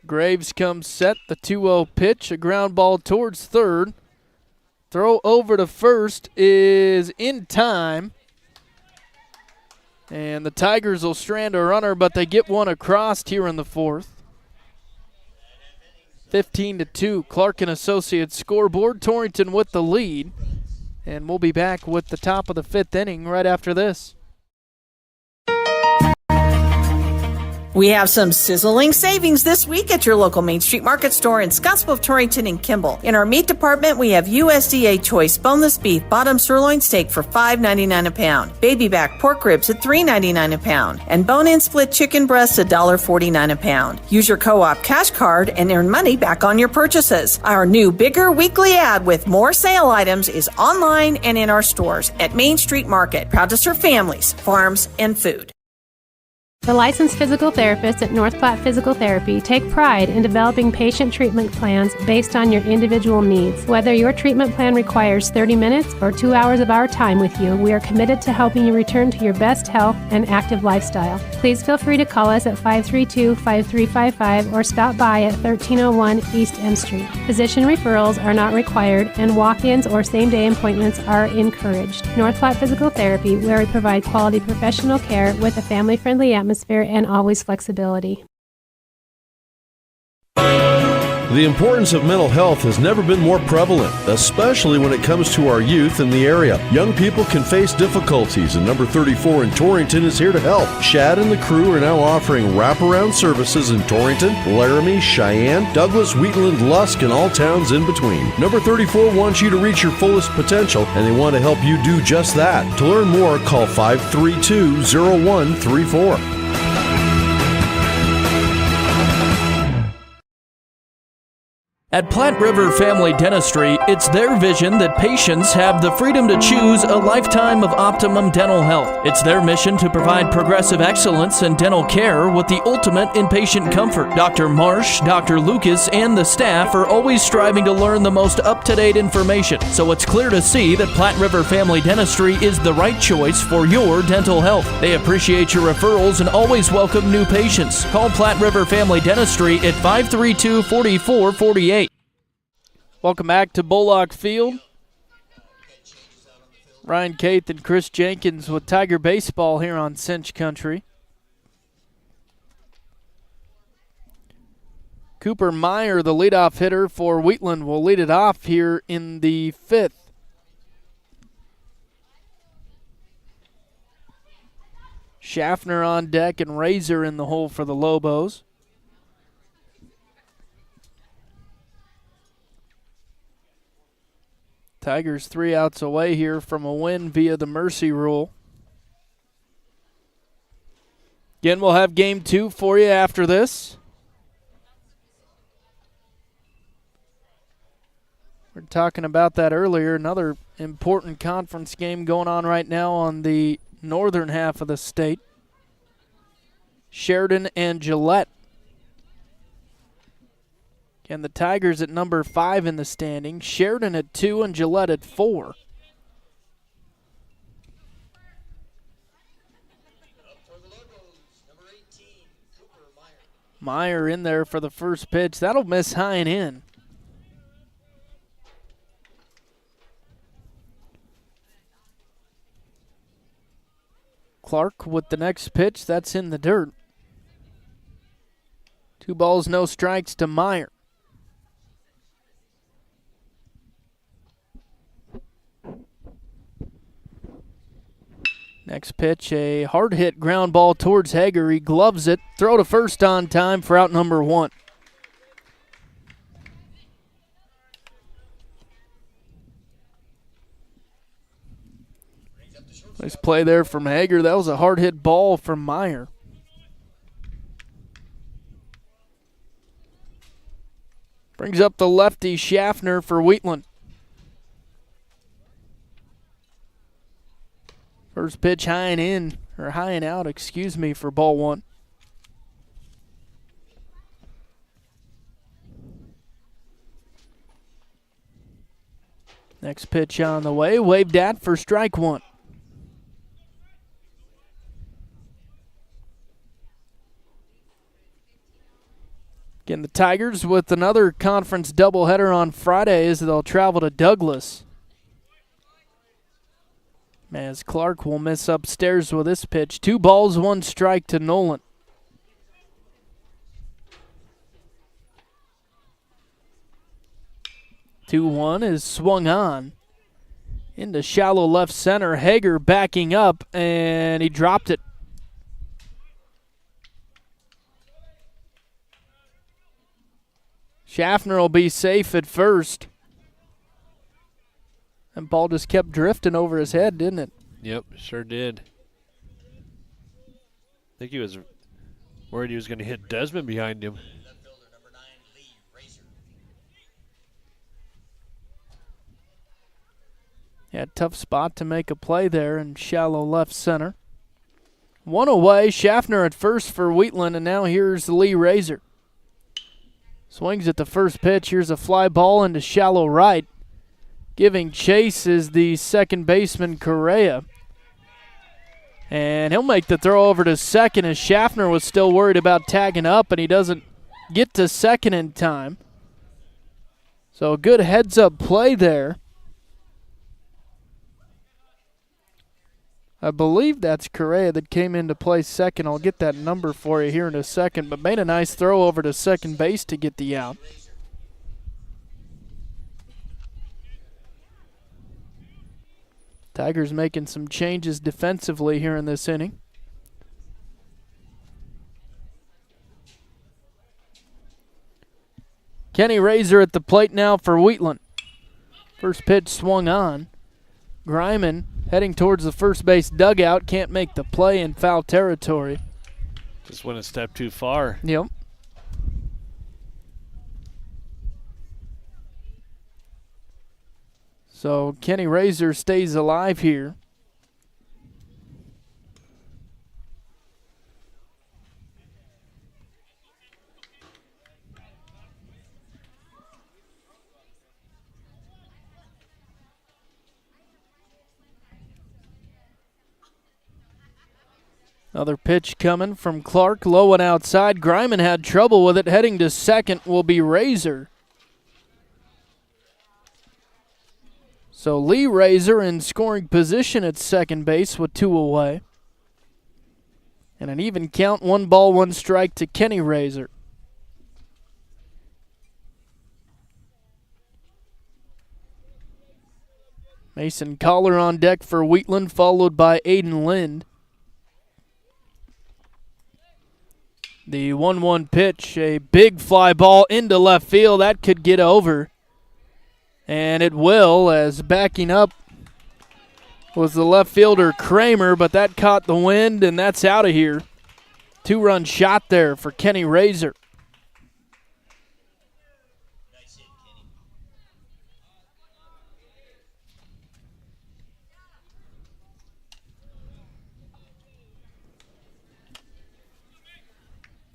Graves comes set, the 2-0 pitch, a ground ball towards third. Throw over to first is in time. And the Tigers will strand a runner, but they get one across here in the fourth. 15-2, Clark & Associates scoreboard. Torrington with the lead. And we'll be back with the top of the 5th inning right after this. We have some sizzling savings this week at your local Main Street Market store in Scottsbluff, Torrington, and Kimball. In our meat department, we have USDA choice boneless beef bottom sirloin steak for $5.99 a pound, baby back pork ribs at $3.99 a pound, and bone-in split chicken breasts at $1.49 a pound. Use your co-op cash card and earn money back on your purchases. Our new bigger weekly ad with more sale items is online and in our stores at Main Street Market, proud to serve families, farms, and food. The licensed physical therapists at North Platte Physical Therapy take pride in developing patient treatment plans based on your individual needs. Whether your treatment plan requires 30 minutes or 2 hours of our time with you, we are committed to helping you return to your best health and active lifestyle. Please feel free to call us at 532-5355 or stop by at 1301 East M Street. Physician referrals are not required and walk-ins or same-day appointments are encouraged. North Platte Physical Therapy, where we provide quality professional care with a family-friendly atmosphere and always flexibility. The importance of mental health has never been more prevalent, especially when it comes to our youth in the area. Young people can face difficulties, and number 34 in Torrington is here to help. Shad and the crew are now offering wraparound services in Torrington, Laramie, Cheyenne, Douglas, Wheatland, Lusk, and all towns in between. Number 34 wants you to reach your fullest potential, and they want to help you do just that. To learn more, call 532-0134. At Platte River Family Dentistry, it's their vision that patients have the freedom to choose a lifetime of optimum dental health. It's their mission to provide progressive excellence in dental care with the ultimate in patient comfort. Dr. Marsh, Dr. Lucas, and the staff are always striving to learn the most up-to-date information, so it's clear to see that Platte River Family Dentistry is the right choice for your dental health. They appreciate your referrals and always welcome new patients. Call Platte River Family Dentistry at 532-4448. Welcome back to Bullock Field. Ryan Caith and Chris Jenkins with Tiger Baseball here on Cinch Country. Cooper Meyer, the leadoff hitter for Wheatland, will lead it off here in the fifth. Schaffner on deck and Razor in the hole for the Lobos. Tigers 3 outs away here from a win via the mercy rule. Again, we'll have game 2 for you after this. We were talking about that earlier. Another important conference game going on right now on the northern half of the state. Sheridan and Gillette. And the Tigers at number 5 in the standing. Sheridan at 2 and Gillette at 4. Meyer in there for the first pitch. That'll miss high and in. Clark with the next pitch. That's in the dirt. 2 balls, no strikes to Meyer. Next pitch, a hard hit ground ball towards Hager. He gloves it. Throw to first on time for out number 1. Nice play there from Hager. That was a hard hit ball from Meyer. Brings up the lefty Schaffner for Wheatland. First pitch high and out, for ball 1. Next pitch on the way, waved at for strike 1. Again, the Tigers with another conference doubleheader on Friday as they'll travel to Douglas. As Clark will miss upstairs with this pitch. 2 balls, 1 strike to Nolan. Two-1 is swung on. Into shallow left center. Hager backing up, and he dropped it. Schaffner will be safe at first. And ball just kept drifting over his head, didn't it? Yep, sure did. I think he was worried he was going to hit Desmond behind him. Yeah, tough spot to make a play there in shallow left center. One away, Schaffner at first for Wheatland, and now here's Lee Razor. Swings at the first pitch. Here's a fly ball into shallow right. Giving chase is the second baseman, Correa. And he'll make the throw over to second as Schaffner was still worried about tagging up, and he doesn't get to second in time. So a good heads-up play there. I believe that's Correa that came in to play second. I'll get that number for you here in a second, but made a nice throw over to second base to get the out. Tigers making some changes defensively here in this inning. Kenny Razor at the plate now for Wheatland. First pitch swung on. Griman heading towards the first base dugout. Can't make the play in foul territory. Just went a step too far. Yep. So Kenny Razor stays alive here. Another pitch coming from Clark, low and outside. Griman had trouble with it. Heading to second will be Razor. So Lee Razor in scoring position at second base with 2 away. And an even count, 1 ball, 1 strike to Kenny Razor. Mason Collar on deck for Wheatland, followed by Aiden Lind. The 1-1 pitch, a big fly ball into left field. That could get over. And it will, as backing up was the left fielder Kramer, but that caught the wind, and that's out of here. 2-run shot there for Kenny Razor.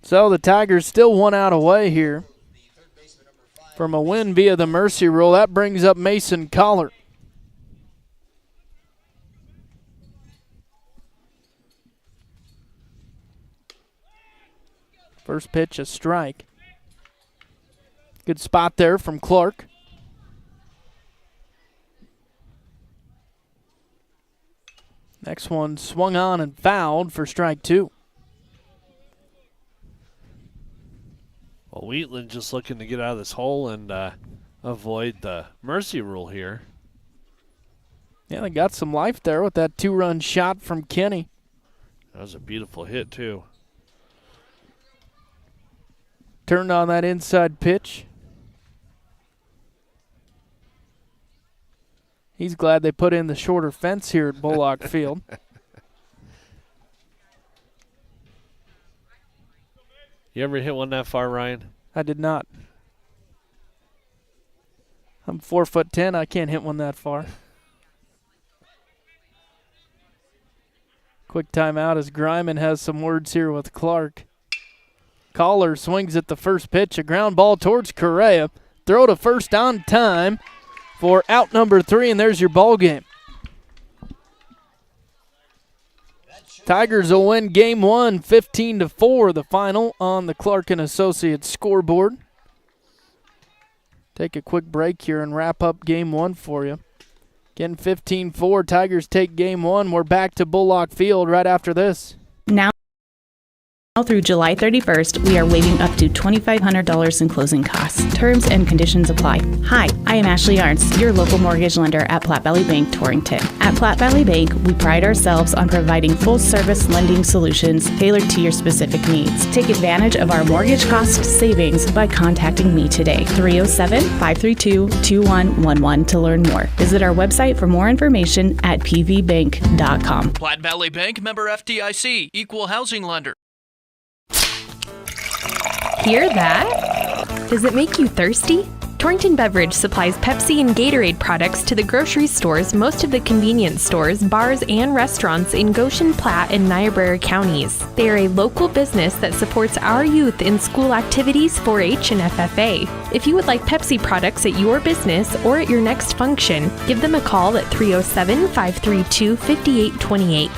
So the Tigers still 1 out away here from a win via the mercy rule. That brings up Mason Collar. First pitch, a strike. Good spot there from Clark. Next one swung on and fouled for strike 2. Well, Wheatland just looking to get out of this hole and avoid the mercy rule here. Yeah, they got some life there with that 2-run shot from Kenny. That was a beautiful hit, too. Turned on that inside pitch. He's glad they put in the shorter fence here at Bullock Field. You ever hit one that far, Ryan? I did not. I'm 4'10". I can't hit one that far. Quick timeout as Griman has some words here with Clark. Collar swings at the first pitch. A ground ball towards Correa. Throw to first on time for out number 3, and there's your ball game. Tigers will win game 1, 15-4, the final on the Clark & Associates scoreboard. Take a quick break here and wrap up game 1 for you. Again, 15-4, Tigers take game 1. We're back to Bullock Field right after this. Now through July 31st, we are waiving up to $2,500 in closing costs. Terms and conditions apply. Hi, I am Ashley Arntz, your local mortgage lender at Platte Valley Bank, Torrington. At Platte Valley Bank, we pride ourselves on providing full-service lending solutions tailored to your specific needs. Take advantage of our mortgage cost savings by contacting me today, 307-532-2111 to learn more. Visit our website for more information at pvbank.com. Platte Valley Bank, member FDIC, equal housing lender. Hear that? Does it make you thirsty? Torrington Beverage supplies Pepsi and Gatorade products to the grocery stores, most of the convenience stores, bars, and restaurants in Goshen, Platte, and Niobrara counties. They are a local business that supports our youth in school activities, 4-H, and FFA. If you would like Pepsi products at your business or at your next function, give them a call at 307-532-5828.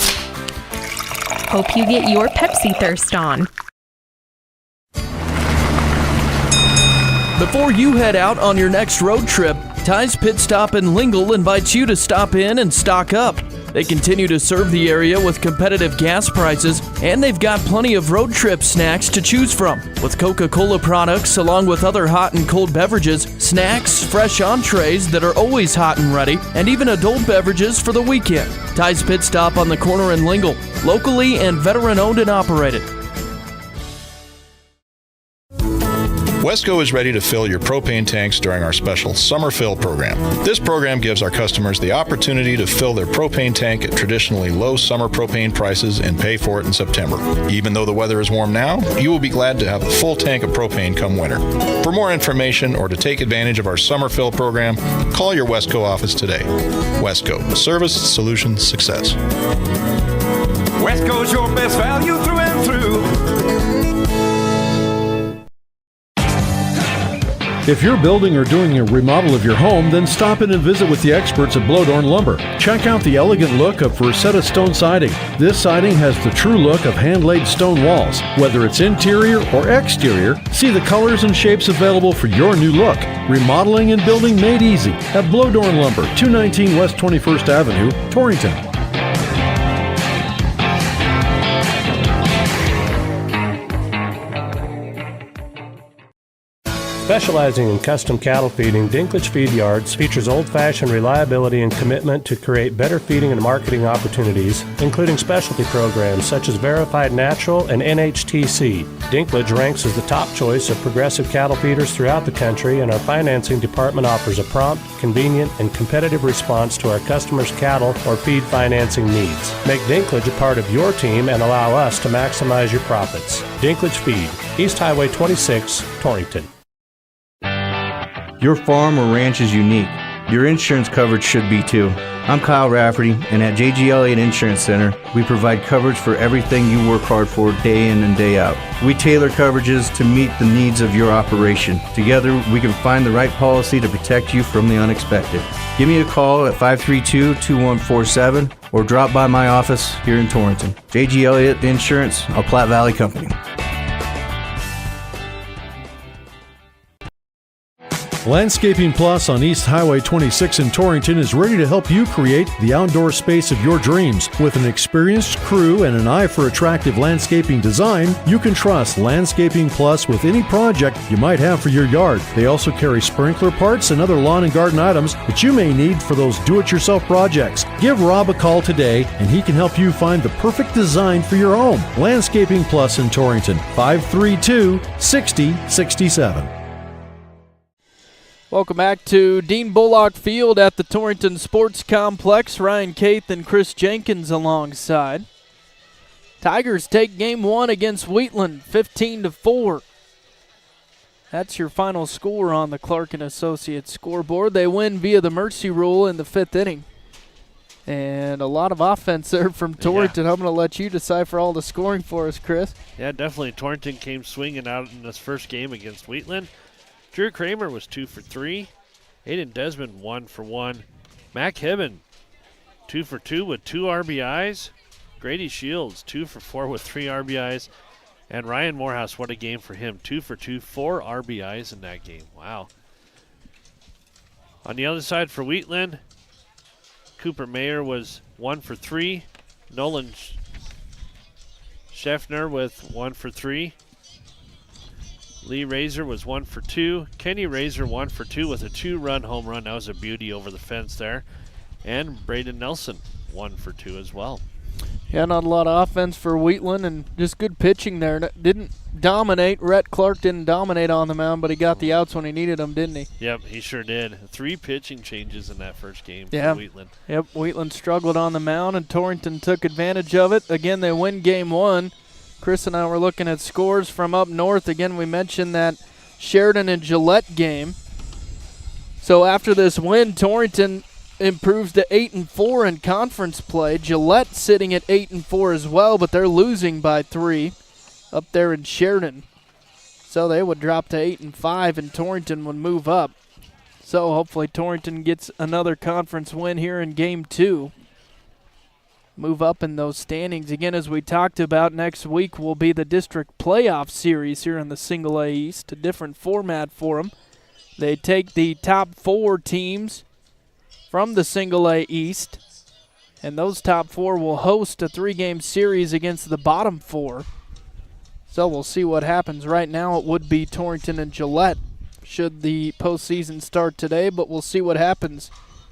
Hope you get your Pepsi thirst on. Before you head out on your next road trip, Ty's Pit Stop in Lingle invites you to stop in and stock up. They continue to serve the area with competitive gas prices, and they've got plenty of road trip snacks to choose from. With Coca-Cola products, along with other hot and cold beverages, snacks, fresh entrees that are always hot and ready, and even adult beverages for the weekend. Ty's Pit Stop on the corner in Lingle, locally and veteran-owned and operated. Wesco is ready to fill your propane tanks during our special Summer Fill program. This program gives our customers the opportunity to fill their propane tank at traditionally low summer propane prices and pay for it in September. Even though the weather is warm now, you will be glad to have a full tank of propane come winter. For more information or to take advantage of our Summer Fill program, call your Wesco office today. Wesco, service, solutions, success. Wesco's your best value through and through. If you're building or doing a remodel of your home, then stop in and visit with the experts at Blowdorn Lumber. Check out the elegant look of Rosetta Stone siding. This siding has the true look of hand-laid stone walls. Whether it's interior or exterior, see the colors and shapes available for your new look. Remodeling and building made easy at Blowdorn Lumber, 219 West 21st Avenue, Torrington. Specializing in custom cattle feeding, Dinklage Feed Yards features old-fashioned reliability and commitment to create better feeding and marketing opportunities, including specialty programs such as Verified Natural and NHTC. Dinklage ranks as the top choice of progressive cattle feeders throughout the country, and our financing department offers a prompt, convenient, and competitive response to our customers' cattle or feed financing needs. Make Dinklage a part of your team and allow us to maximize your profits. Dinklage Feed, East Highway 26, Torrington. Your farm or ranch is unique. Your insurance coverage should be too. I'm Kyle Rafferty, and at JG Elliott Insurance Center, we provide coverage for everything you work hard for day in and day out. We tailor coverages to meet the needs of your operation. Together, we can find the right policy to protect you from the unexpected. Give me a call at 532-2147 or drop by my office here in Torrington. JG Elliott Insurance, a Platte Valley company. Landscaping Plus on East Highway 26 in Torrington is ready to help you create the outdoor space of your dreams. With an experienced crew and an eye for attractive landscaping design, you can trust Landscaping Plus with any project you might have for your yard. They also carry sprinkler parts and other lawn and garden items that you may need for those do-it-yourself projects. Give Rob a call today and he can help you find the perfect design for your home. Landscaping Plus in Torrington, 532-6067. Welcome back to Dean Bullock Field at the Torrington Sports Complex. Ryan Caith and Chris Jenkins alongside. Tigers take game one against Wheatland, 15-4. That's your final score on the Clark & Associates scoreboard. They win via the mercy rule in the fifth inning. And a lot of offense there from Torrington. Yeah. I'm going to let you decipher all the scoring for us, Chris. Yeah, definitely. Torrington came swinging out in this first game against Wheatland. Drew Kramer was 2 for 3. Aiden Desmond 1 for 1. Mac Hibben 2 for 2 with 2 RBIs. Grady Shields 2 for 4 with 3 RBIs. And Ryan Morehouse, what a game for him. 2 for 2, 4 RBIs in that game. Wow. On the other side for Wheatland, Cooper Mayer was 1 for 3. Nolan Scheffner with 1 for 3. Lee Razor was 1 for 2. Kenny Razor 1 for 2 with a 2-run home run. That was a beauty over the fence there. And Braden Nelson 1 for 2 as well. Yeah, not a lot of offense for Wheatland and just good pitching there. Didn't dominate. Rhett Clark didn't dominate on the mound, but he got the outs when he needed them, didn't he? Yep, he sure did. 3 pitching changes in that first game for Wheatland. Yep, Wheatland struggled on the mound, and Torrington took advantage of it. Again, they win game one. Chris and I were looking at scores from up north. Again, we mentioned that Sheridan and Gillette game. So after this win, Torrington improves to 8-4 in conference play. Gillette sitting at 8-4 as well, but they're losing by 3 up there in Sheridan. So they would drop to 8-5, and Torrington would move up. So hopefully Torrington gets another conference win here in Game 2. Move up in those standings. Again, as we talked about, next week will be the district playoff series here in the Single A East, a different format for them. They take the top 4 teams from the Single A East, and those top 4 will host a 3-game series against the bottom 4. So we'll see what happens. Right now it would be Torrington and Gillette should the postseason start today, but we'll see what happens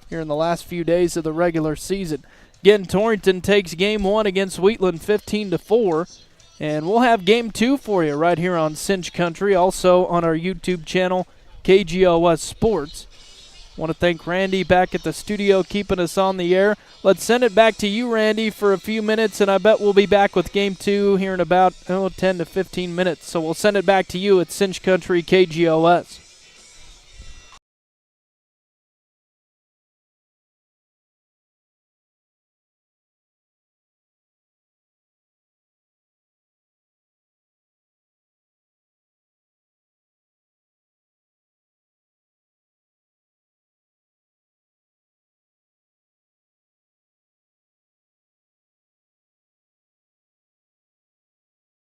here in the last few days of the regular season. Again, Torrington takes Game 1 against Wheatland 15-4, and we'll have Game 2 for you right here on Cinch Country, also on our YouTube channel, KGOS Sports. Want to thank Randy back at the studio keeping us on the air. Let's send it back to you, Randy, for a few minutes, and I bet we'll be back with Game 2 here in about 10 to 15 minutes. So we'll send it back to you at Cinch Country KGOS.